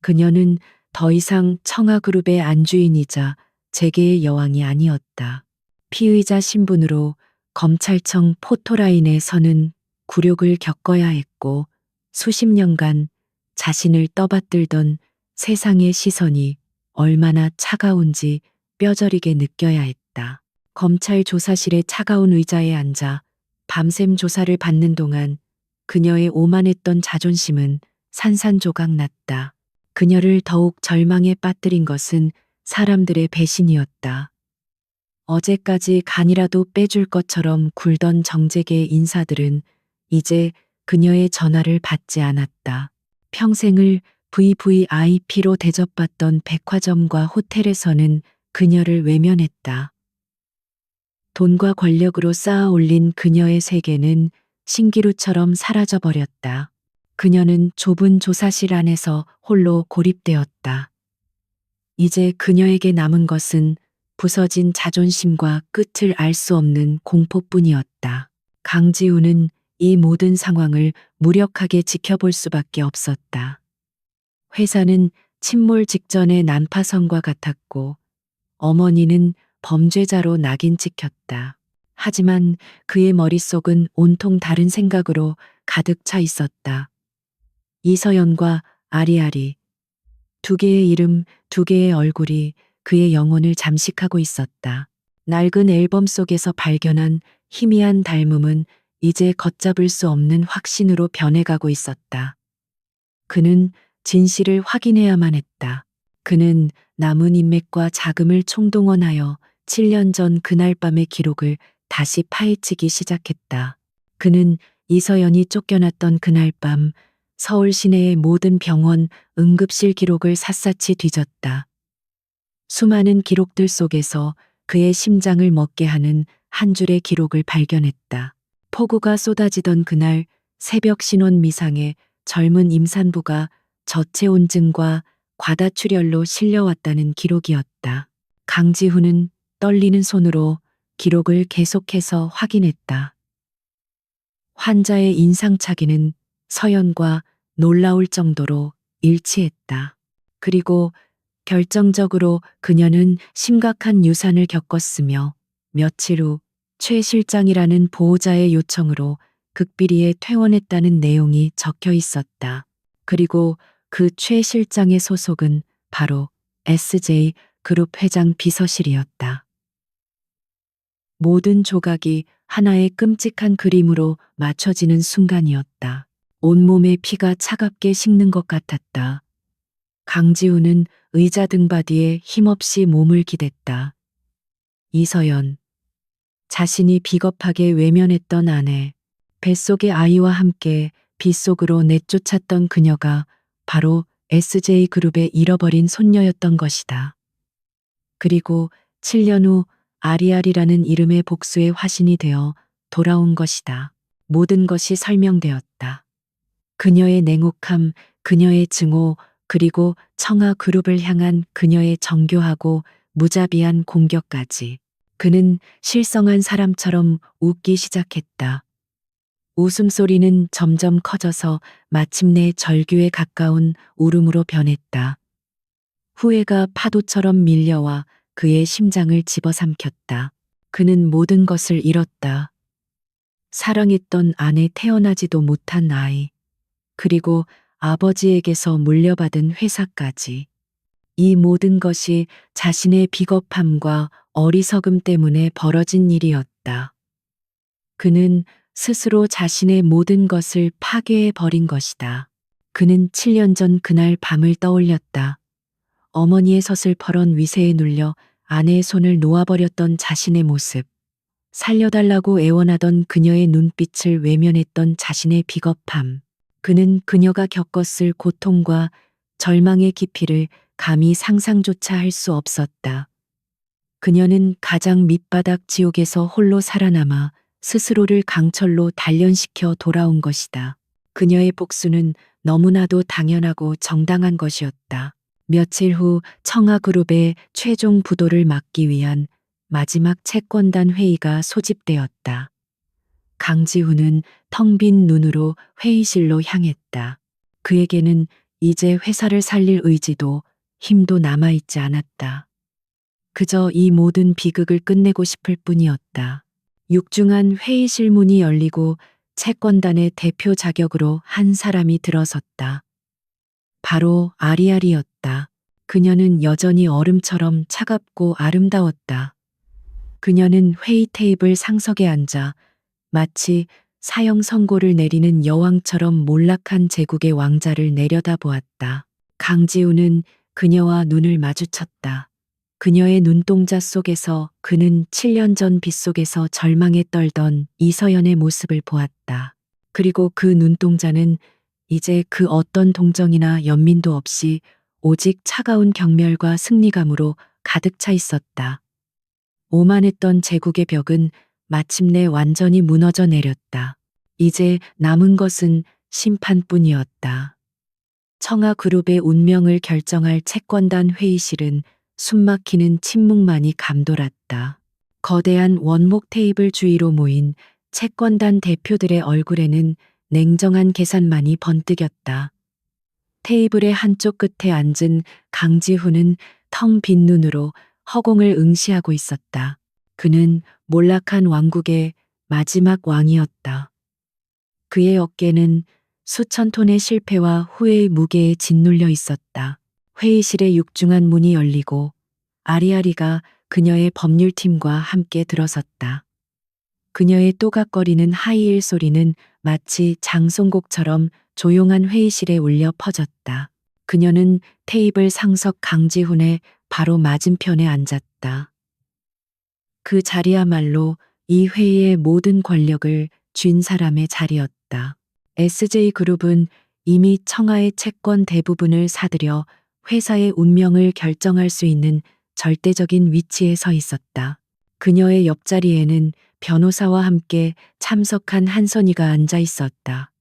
그녀는 더 이상 청아그룹의 안주인이자 재계의 여왕이 아니었다. 피의자 신분으로 검찰청 포토라인에 서는 굴욕을 겪어야 했고 수십 년간 자신을 떠받들던 세상의 시선이 얼마나 차가운지 뼈저리게 느껴야 했다. 검찰 조사실의 차가운 의자에 앉아 밤샘 조사를 받는 동안 그녀의 오만했던 자존심은 산산조각 났다. 그녀를 더욱 절망에 빠뜨린 것은 사람들의 배신이었다. 어제까지 간이라도 빼줄 것처럼 굴던 정재계 인사들은 이제 그녀의 전화를 받지 않았다. 평생을 VVIP로 대접받던 백화점과 호텔에서는 그녀를 외면했다. 돈과 권력으로 쌓아 올린 그녀의 세계는 신기루처럼 사라져버렸다. 그녀는 좁은 조사실 안에서 홀로 고립되었다. 이제 그녀에게 남은 것은 부서진 자존심과 끝을 알 수 없는 공포뿐이었다. 강지우는 이 모든 상황을 무력하게 지켜볼 수밖에 없었다. 회사는 침몰 직전의 난파선과 같았고 어머니는 범죄자로 낙인 찍혔다. 하지만 그의 머릿속은 온통 다른 생각으로 가득 차 있었다. 이서연과 아리아리, 두 개의 이름, 두 개의 얼굴이 그의 영혼을 잠식하고 있었다. 낡은 앨범 속에서 발견한 희미한 닮음은 이제 걷잡을 수 없는 확신으로 변해가고 있었다. 그는 진실을 확인해야만 했다. 그는 남은 인맥과 자금을 총동원하여 7년 전 그날 밤의 기록을 다시 파헤치기 시작했다. 그는 이서연이 쫓겨났던 그날 밤 서울 시내의 모든 병원, 응급실 기록을 샅샅이 뒤졌다. 수많은 기록들 속에서 그의 심장을 멎게 하는 한 줄의 기록을 발견했다. 폭우가 쏟아지던 그날 새벽 신혼 미상에 젊은 임산부가 저체온증과 과다출혈로 실려왔다는 기록이었다. 강지훈은 떨리는 손으로 기록을 계속해서 확인했다. 환자의 인상착의는 서연과 놀라울 정도로 일치했다. 그리고 결정적으로 그녀는 심각한 유산을 겪었으며 며칠 후 최 실장이라는 보호자의 요청으로 극비리에 퇴원했다는 내용이 적혀 있었다. 그리고 그 최 실장의 소속은 바로 SJ 그룹 회장 비서실이었다. 모든 조각이 하나의 끔찍한 그림으로 맞춰지는 순간이었다. 온몸의 피가 차갑게 식는 것 같았다. 강지우는 의자 등받이에 힘없이 몸을 기댔다. 이서연. 자신이 비겁하게 외면했던 아내, 뱃속의 아이와 함께 빗속으로 내쫓았던 그녀가 바로 SJ그룹의 잃어버린 손녀였던 것이다. 그리고 7년 후 아리아리라는 이름의 복수의 화신이 되어 돌아온 것이다. 모든 것이 설명되었다. 그녀의 냉혹함, 그녀의 증오, 그리고 청아그룹을 향한 그녀의 정교하고 무자비한 공격까지. 그는 실성한 사람처럼 웃기 시작했다. 웃음소리는 점점 커져서 마침내 절규에 가까운 울음으로 변했다. 후회가 파도처럼 밀려와 그의 심장을 집어삼켰다. 그는 모든 것을 잃었다. 사랑했던 아내, 태어나지도 못한 아이, 그리고 아버지에게서 물려받은 회사까지. 이 모든 것이 자신의 비겁함과 어리석음 때문에 벌어진 일이었다. 그는 스스로 자신의 모든 것을 파괴해 버린 것이다. 그는 7년 전 그날 밤을 떠올렸다. 어머니의 서슬퍼런 위세에 눌려 아내의 손을 놓아버렸던 자신의 모습. 살려달라고 애원하던 그녀의 눈빛을 외면했던 자신의 비겁함. 그는 그녀가 겪었을 고통과 절망의 깊이를 감히 상상조차 할 수 없었다. 그녀는 가장 밑바닥 지옥에서 홀로 살아남아 스스로를 강철로 단련시켜 돌아온 것이다. 그녀의 복수는 너무나도 당연하고 정당한 것이었다. 며칠 후 청아그룹의 최종 부도를 막기 위한 마지막 채권단 회의가 소집되었다. 강지훈은 텅 빈 눈으로 회의실로 향했다. 그에게는 이제 회사를 살릴 의지도 힘도 남아있지 않았다. 그저 이 모든 비극을 끝내고 싶을 뿐이었다. 육중한 회의실 문이 열리고 채권단의 대표 자격으로 한 사람이 들어섰다. 바로 아리알이었다. 그녀는 여전히 얼음처럼 차갑고 아름다웠다. 그녀는 회의 테이블 상석에 앉아 마치 사형 선고를 내리는 여왕처럼 몰락한 제국의 왕자를 내려다보았다. 강지우는 그녀와 눈을 마주쳤다. 그녀의 눈동자 속에서 그는 7년 전 빗속에서 절망에 떨던 이서연의 모습을 보았다. 그리고 그 눈동자는 이제 그 어떤 동정이나 연민도 없이 오직 차가운 경멸과 승리감으로 가득 차 있었다. 오만했던 제국의 벽은 마침내 완전히 무너져 내렸다. 이제 남은 것은 심판뿐이었다. 청아그룹의 운명을 결정할 채권단 회의실은 숨막히는 침묵만이 감돌았다. 거대한 원목 테이블 주위로 모인 채권단 대표들의 얼굴에는 냉정한 계산만이 번뜩였다. 테이블의 한쪽 끝에 앉은 강지훈은 텅 빈 눈으로 허공을 응시하고 있었다. 그는 몰락한 왕국의 마지막 왕이었다. 그의 어깨는 수천 톤의 실패와 후회의 무게에 짓눌려 있었다. 회의실의 육중한 문이 열리고 아리아리가 그녀의 법률팀과 함께 들어섰다. 그녀의 또각거리는 하이힐 소리는 마치 장송곡처럼 조용한 회의실에 울려 퍼졌다. 그녀는 테이블 상석 강지훈의 바로 맞은편에 앉았다. 그 자리야말로 이 회의의 모든 권력을 쥔 사람의 자리였다. SJ그룹은 이미 청하의 채권 대부분을 사들여 회사의 운명을 결정할 수 있는 절대적인 위치에 서 있었다. 그녀의 옆자리에는 변호사와 함께 참석한 한선희가 앉아 있었다.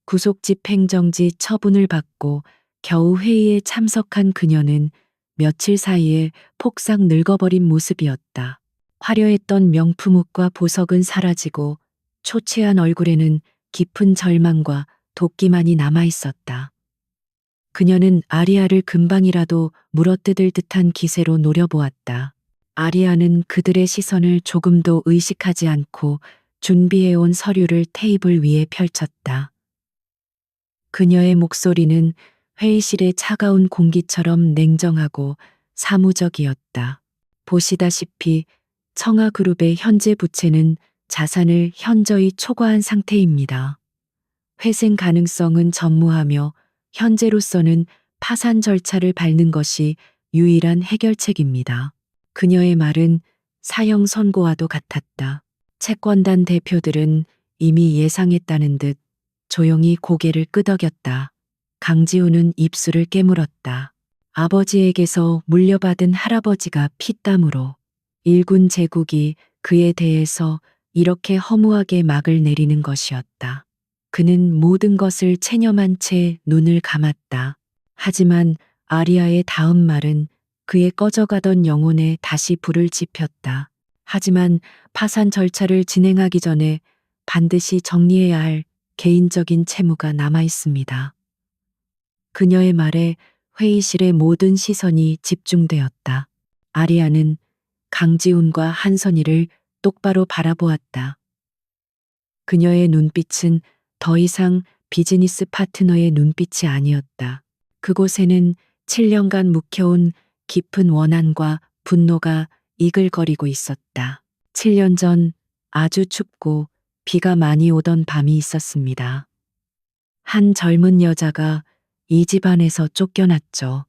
구속집행정지 처분을 받고 겨우 회의에 참석한 그녀는 며칠 사이에 폭삭 늙어버린 모습이었다. 화려했던 명품옷과 보석은 사라지고 초췌한 얼굴에는 깊은 절망과 도끼만이 남아 있었다. 그녀는 아리아를 금방이라도 물어뜯을 듯한 기세로 노려보았다. 아리아는 그들의 시선을 조금도 의식하지 않고 준비해온 서류를 테이블 위에 펼쳤다. 그녀의 목소리는 회의실의 차가운 공기처럼 냉정하고 사무적이었다. 보시다시피 청아그룹의 현재 부채는 자산을 현저히 초과한 상태입니다. 회생 가능성은 전무하며 현재로서는 파산 절차를 밟는 것이 유일한 해결책입니다. 그녀의 말은 사형 선고와도 같았다. 채권단 대표들은 이미 예상했다는 듯 조용히 고개를 끄덕였다. 강지우는 입술을 깨물었다. 아버지에게서 물려받은 할아버지가 피땀으로 일군 제국이 그에 대해서 이렇게 허무하게 막을 내리는 것이었다. 그는 모든 것을 체념한 채 눈을 감았다. 하지만 아리아의 다음 말은 그의 꺼져가던 영혼에 다시 불을 지폈다. 하지만 파산 절차를 진행하기 전에 반드시 정리해야 할 개인적인 채무가 남아 있습니다. 그녀의 말에 회의실의 모든 시선이 집중되었다. 아리아는 강지훈과 한선희를 똑바로 바라보았다. 그녀의 눈빛은 더 이상 비즈니스 파트너의 눈빛이 아니었다. 그곳에는 7년간 묵혀온 깊은 원한과 분노가 이글거리고 있었다. 7년 전 아주 춥고 비가 많이 오던 밤이 있었습니다. 한 젊은 여자가 이 집안에서 쫓겨났죠.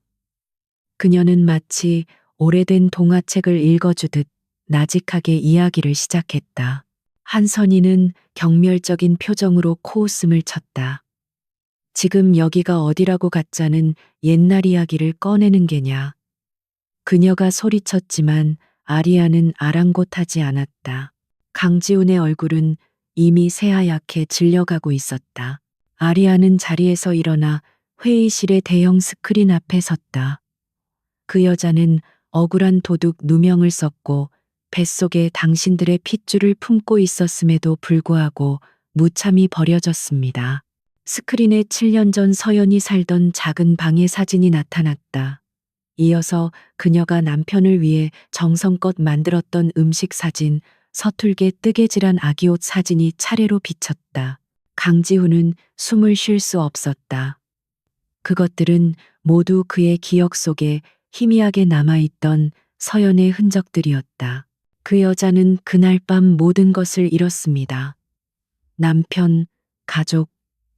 그녀는 마치 오래된 동화책을 읽어주듯 나직하게 이야기를 시작했다. 한선희는 경멸적인 표정으로 코웃음을 쳤다. 지금 여기가 어디라고 가짜는 옛날 이야기를 꺼내는 게냐. 그녀가 소리쳤지만 아리아는 아랑곳하지 않았다. 강지훈의 얼굴은 이미 새하얗게 질려가고 있었다. 아리아는 자리에서 일어나 회의실의 대형 스크린 앞에 섰다. 그 여자는 억울한 도둑 누명을 썼고 뱃속에 당신들의 핏줄을 품고 있었음에도 불구하고 무참히 버려졌습니다. 스크린에 7년 전 서연이 살던 작은 방의 사진이 나타났다. 이어서 그녀가 남편을 위해 정성껏 만들었던 음식 사진, 서툴게 뜨개질한 아기 옷 사진이 차례로 비쳤다. 강지훈은 숨을 쉴 수 없었다. 그것들은 모두 그의 기억 속에 희미하게 남아있던 서연의 흔적들이었다. 그 여자는 그날 밤 모든 것을 잃었습니다. 남편, 가족,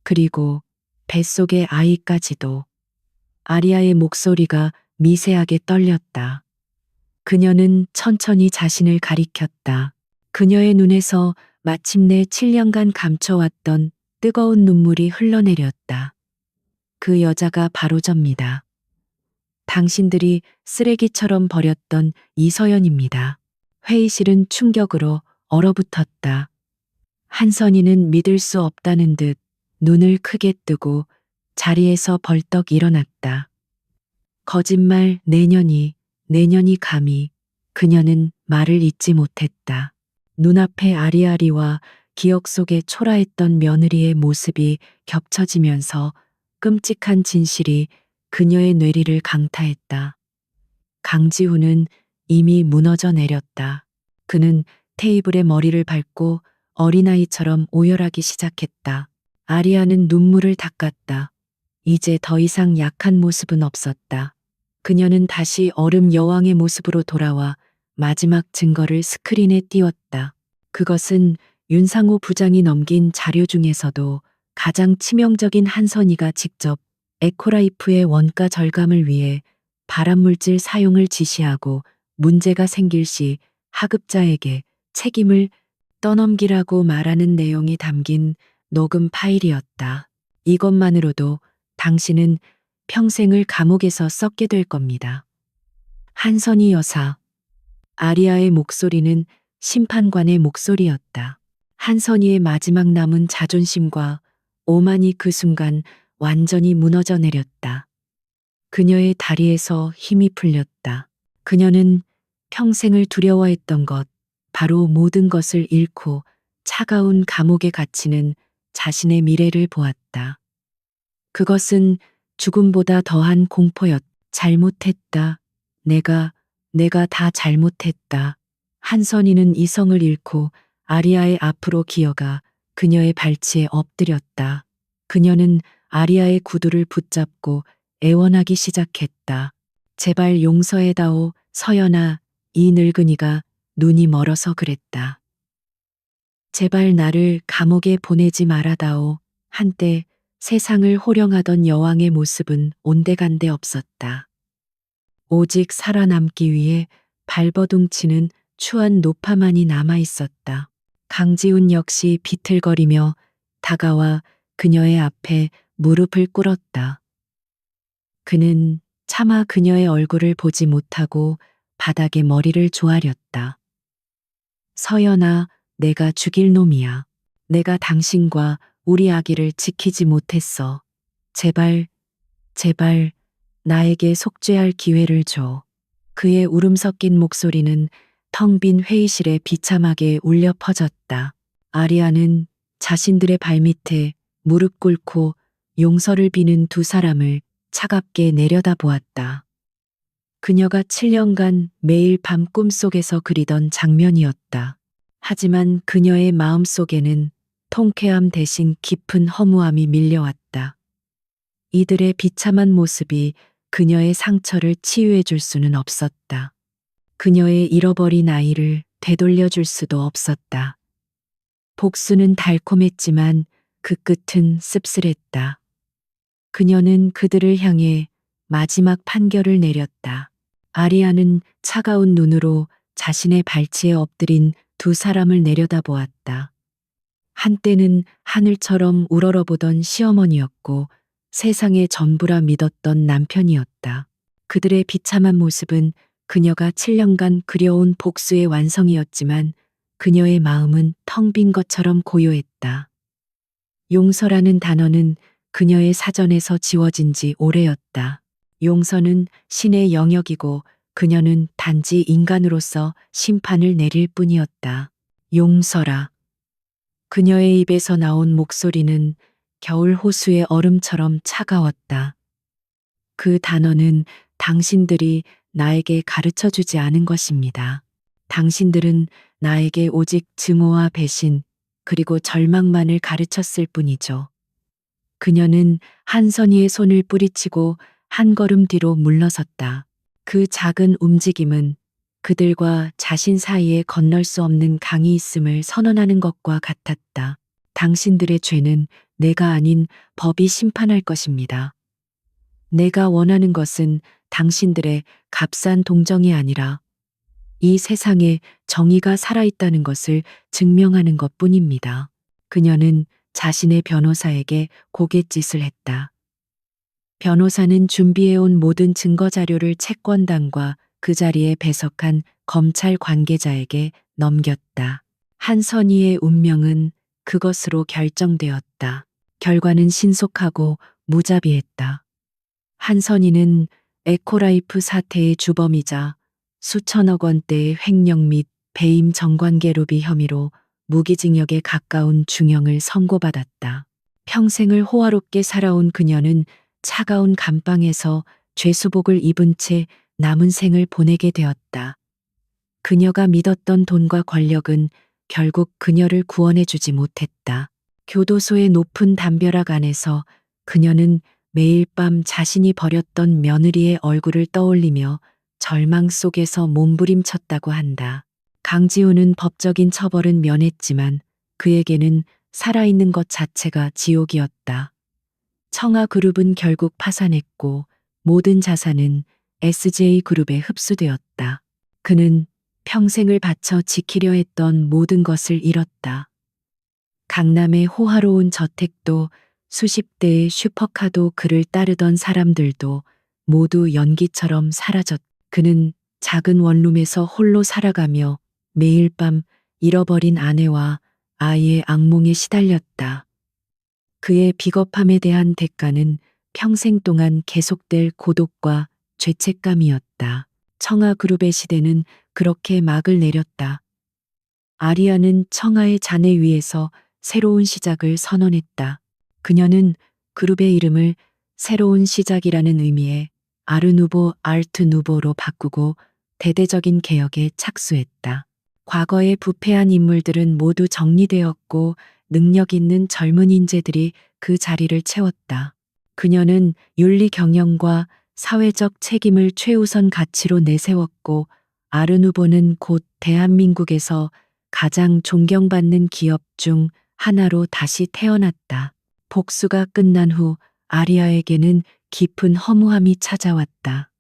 그리고 뱃속의 아이까지도. 아리아의 목소리가 미세하게 떨렸다. 그녀는 천천히 자신을 가리켰다. 그녀의 눈에서 마침내 7년간 감춰왔던 뜨거운 눈물이 흘러내렸다. 그 여자가 바로 접니다. 당신들이 쓰레기처럼 버렸던 이서연입니다. 회의실은 충격으로 얼어붙었다. 한선희는 믿을 수 없다는 듯 눈을 크게 뜨고 자리에서 벌떡 일어났다. 거짓말 내년이 감히. 그녀는 말을 잇지 못했다. 눈앞에 아리아리와 기억 속에 초라했던 며느리의 모습이 겹쳐지면서 끔찍한 진실이 그녀의 뇌리를 강타했다. 강지훈은 이미 무너져 내렸다. 그는 테이블에 머리를 밟고 어린아이처럼 오열하기 시작했다. 아리아는 눈물을 닦았다. 이제 더 이상 약한 모습은 없었다. 그녀는 다시 얼음 여왕의 모습으로 돌아와 마지막 증거를 스크린에 띄웠다. 그것은 윤상호 부장이 넘긴 자료 중에서도 가장 치명적인 한선희가 직접 에코라이프의 원가 절감을 위해 발암물질 사용을 지시하고 문제가 생길 시 하급자에게 책임을 떠넘기라고 말하는 내용이 담긴 녹음 파일이었다. 이것만으로도 당신은 평생을 감옥에서 썩게 될 겁니다. 한선희 여사. 아리아의 목소리는 심판관의 목소리였다. 한선희의 마지막 남은 자존심과 오만이 그 순간 완전히 무너져 내렸다. 그녀의 다리에서 힘이 풀렸다. 그녀는 평생을 두려워했던 것, 바로 모든 것을 잃고 차가운 감옥에 갇히는 자신의 미래를 보았다. 그것은 죽음보다 더한 공포였다. 잘못했다. 내가 다 잘못했다. 한선희는 이성을 잃고 아리아의 앞으로 기어가 그녀의 발치에 엎드렸다. 그녀는 아리아의 구두를 붙잡고 애원하기 시작했다. 제발 용서해다오, 서연아. 이 늙은이가 눈이 멀어서 그랬다. 제발 나를 감옥에 보내지 말아다오. 한때 세상을 호령하던 여왕의 모습은 온데간데 없었다. 오직 살아남기 위해 발버둥치는 추한 노파만이 남아 있었다. 강지훈 역시 비틀거리며 다가와 그녀의 앞에 무릎을 꿇었다. 그는 차마 그녀의 얼굴을 보지 못하고 바닥에 머리를 조아렸다. 서연아, 내가 죽일 놈이야. 내가 당신과 우리 아기를 지키지 못했어. 제발 나에게 속죄할 기회를 줘. 그의 울음 섞인 목소리는 텅 빈 회의실에 비참하게 울려 퍼졌다. 아리아는 자신들의 발밑에 무릎 꿇고 용서를 비는 두 사람을 차갑게 내려다보았다. 그녀가 7년간 매일 밤 꿈속에서 그리던 장면이었다. 하지만 그녀의 마음속에는 통쾌함 대신 깊은 허무함이 밀려왔다. 이들의 비참한 모습이 그녀의 상처를 치유해 줄 수는 없었다. 그녀의 잃어버린 아이를 되돌려 줄 수도 없었다. 복수는 달콤했지만 그 끝은 씁쓸했다. 그녀는 그들을 향해 마지막 판결을 내렸다. 아리아는 차가운 눈으로 자신의 발치에 엎드린 두 사람을 내려다보았다. 한때는 하늘처럼 우러러보던 시어머니였고 세상의 전부라 믿었던 남편이었다. 그들의 비참한 모습은 그녀가 7년간 그려온 복수의 완성이었지만 그녀의 마음은 텅 빈 것처럼 고요했다. 용서라는 단어는 그녀의 사전에서 지워진 지 오래였다. 용서는 신의 영역이고 그녀는 단지 인간으로서 심판을 내릴 뿐이었다. 용서라. 그녀의 입에서 나온 목소리는 겨울 호수의 얼음처럼 차가웠다. 그 단어는 당신들이 나에게 가르쳐 주지 않은 것입니다. 당신들은 나에게 오직 증오와 배신, 그리고 절망만을 가르쳤을 뿐이죠. 그녀는 한선희의 손을 뿌리치고 한 걸음 뒤로 물러섰다. 그 작은 움직임은 그들과 자신 사이에 건널 수 없는 강이 있음을 선언하는 것과 같았다. 당신들의 죄는 내가 아닌 법이 심판할 것입니다. 내가 원하는 것은 당신들의 값싼 동정이 아니라 이 세상에 정의가 살아있다는 것을 증명하는 것 뿐입니다. 그녀는 자신의 변호사에게 고갯짓을 했다. 변호사는 준비해온 모든 증거 자료를 채권단과 그 자리에 배석한 검찰 관계자에게 넘겼다. 한선희의 운명은 그것으로 결정되었다. 결과는 신속하고 무자비했다. 한선희는 에코라이프 사태의 주범이자 수천억 원대의 횡령 및 배임 정관계 로비 혐의로 무기징역에 가까운 중형을 선고받았다. 평생을 호화롭게 살아온 그녀는 차가운 감방에서 죄수복을 입은 채 남은 생을 보내게 되었다. 그녀가 믿었던 돈과 권력은 결국 그녀를 구원해주지 못했다. 교도소의 높은 담벼락 안에서 그녀는 매일 밤 자신이 버렸던 며느리의 얼굴을 떠올리며 절망 속에서 몸부림쳤다고 한다. 강지우는 법적인 처벌은 면했지만 그에게는 살아있는 것 자체가 지옥이었다. 청아그룹은 결국 파산했고 모든 자산은 SJ그룹에 흡수되었다. 그는 평생을 바쳐 지키려 했던 모든 것을 잃었다. 강남의 호화로운 저택도 수십 대의 슈퍼카도 그를 따르던 사람들도 모두 연기처럼 사라졌다. 그는 작은 원룸에서 홀로 살아가며 매일 밤 잃어버린 아내와 아이의 악몽에 시달렸다. 그의 비겁함에 대한 대가는 평생 동안 계속될 고독과 죄책감이었다. 청아그룹의 시대는 그렇게 막을 내렸다. 아리아는 청아의 잔해 위에서 새로운 시작을 선언했다. 그녀는 그룹의 이름을 새로운 시작이라는 의미의 아르누보 알트 누보로 바꾸고 대대적인 개혁에 착수했다. 과거의 부패한 인물들은 모두 정리되었고 능력 있는 젊은 인재들이 그 자리를 채웠다. 그녀는 윤리 경영과 사회적 책임을 최우선 가치로 내세웠고 아르누보는 곧 대한민국에서 가장 존경받는 기업 중 하나로 다시 태어났다. 복수가 끝난 후 아리아에게는 깊은 허무함이 찾아왔다.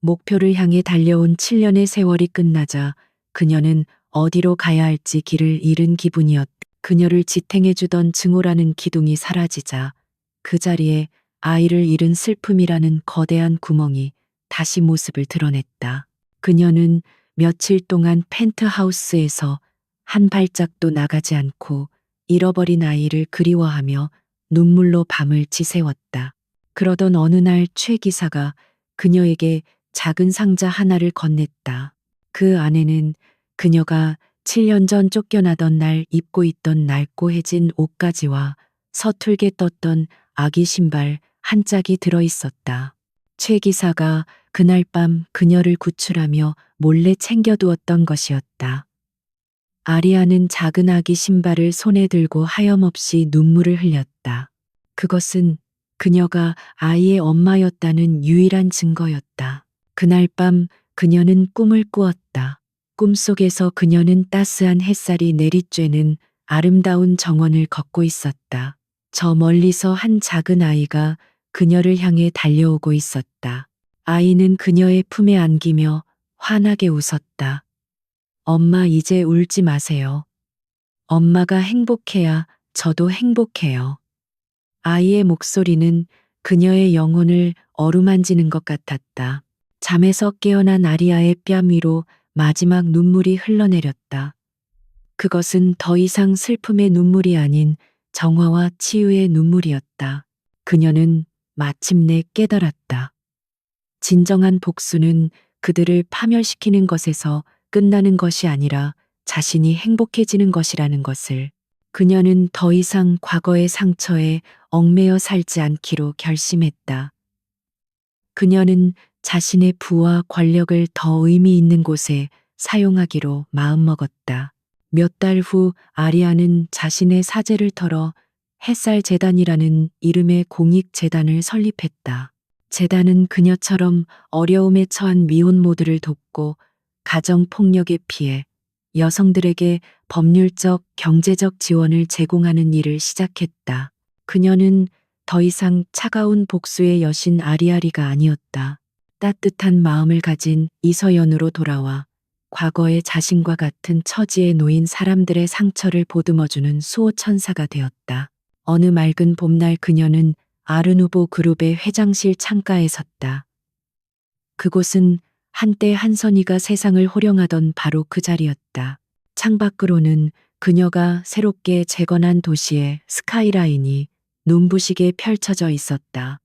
목표를 향해 달려온 7년의 세월이 끝나자 그녀는 어디로 가야 할지 길을 잃은 기분이었다. 그녀를 지탱해주던 증오라는 기둥이 사라지자 그 자리에 아이를 잃은 슬픔이라는 거대한 구멍이 다시 모습을 드러냈다. 그녀는 며칠 동안 펜트하우스에서 한 발짝도 나가지 않고 잃어버린 아이를 그리워하며 눈물로 밤을 지새웠다. 그러던 어느 날 최 기사가 그녀에게 작은 상자 하나를 건넸다. 그 안에는 그녀가 7년 전 쫓겨나던 날 입고 있던 낡고해진 옷가지와 서툴게 떴던 아기 신발 한 짝이 들어 있었다. 최 기사가 그날 밤 그녀를 구출하며 몰래 챙겨두었던 것이었다. 아리아는 작은 아기 신발을 손에 들고 하염없이 눈물을 흘렸다. 그것은 그녀가 아이의 엄마였다는 유일한 증거였다. 그날 밤 그녀는 꿈을 꾸었다. 꿈속에서 그녀는 따스한 햇살이 내리쬐는 아름다운 정원을 걷고 있었다. 저 멀리서 한 작은 아이가 그녀를 향해 달려오고 있었다. 아이는 그녀의 품에 안기며 환하게 웃었다. 엄마, 이제 울지 마세요. 엄마가 행복해야 저도 행복해요. 아이의 목소리는 그녀의 영혼을 어루만지는 것 같았다. 잠에서 깨어난 아리아의 뺨 위로 마지막 눈물이 흘러내렸다. 그것은 더 이상 슬픔의 눈물이 아닌 정화와 치유의 눈물이었다. 그녀는 마침내 깨달았다. 진정한 복수는 그들을 파멸시키는 것에서 끝나는 것이 아니라 자신이 행복해지는 것이라는 것을. 그녀는 더 이상 과거의 상처에 얽매여 살지 않기로 결심했다. 그녀는 자신의 부와 권력을 더 의미 있는 곳에 사용하기로 마음먹었다. 몇 달 후 아리아는 자신의 사제를 털어 햇살 재단이라는 이름의 공익 재단을 설립했다. 재단은 그녀처럼 어려움에 처한 미혼모들을 돕고 가정 폭력에 피해 여성들에게 법률적, 경제적 지원을 제공하는 일을 시작했다. 그녀는 더 이상 차가운 복수의 여신 아리아리가 아니었다. 따뜻한 마음을 가진 이서연으로 돌아와 과거의 자신과 같은 처지에 놓인 사람들의 상처를 보듬어주는 수호천사가 되었다. 어느 맑은 봄날 그녀는 아르누보 그룹의 회장실 창가에 섰다. 그곳은 한때 한선희가 세상을 호령하던 바로 그 자리였다. 창밖으로는 그녀가 새롭게 재건한 도시의 스카이라인이 눈부시게 펼쳐져 있었다.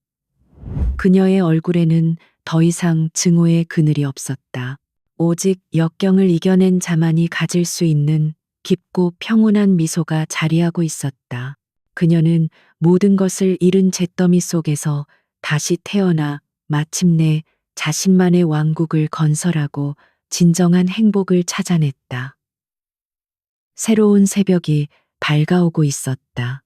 그녀의 얼굴에는 더 이상 증오의 그늘이 없었다. 오직 역경을 이겨낸 자만이 가질 수 있는 깊고 평온한 미소가 자리하고 있었다. 그녀는 모든 것을 잃은 잿더미 속에서 다시 태어나 마침내 자신만의 왕국을 건설하고 진정한 행복을 찾아냈다. 새로운 새벽이 밝아오고 있었다.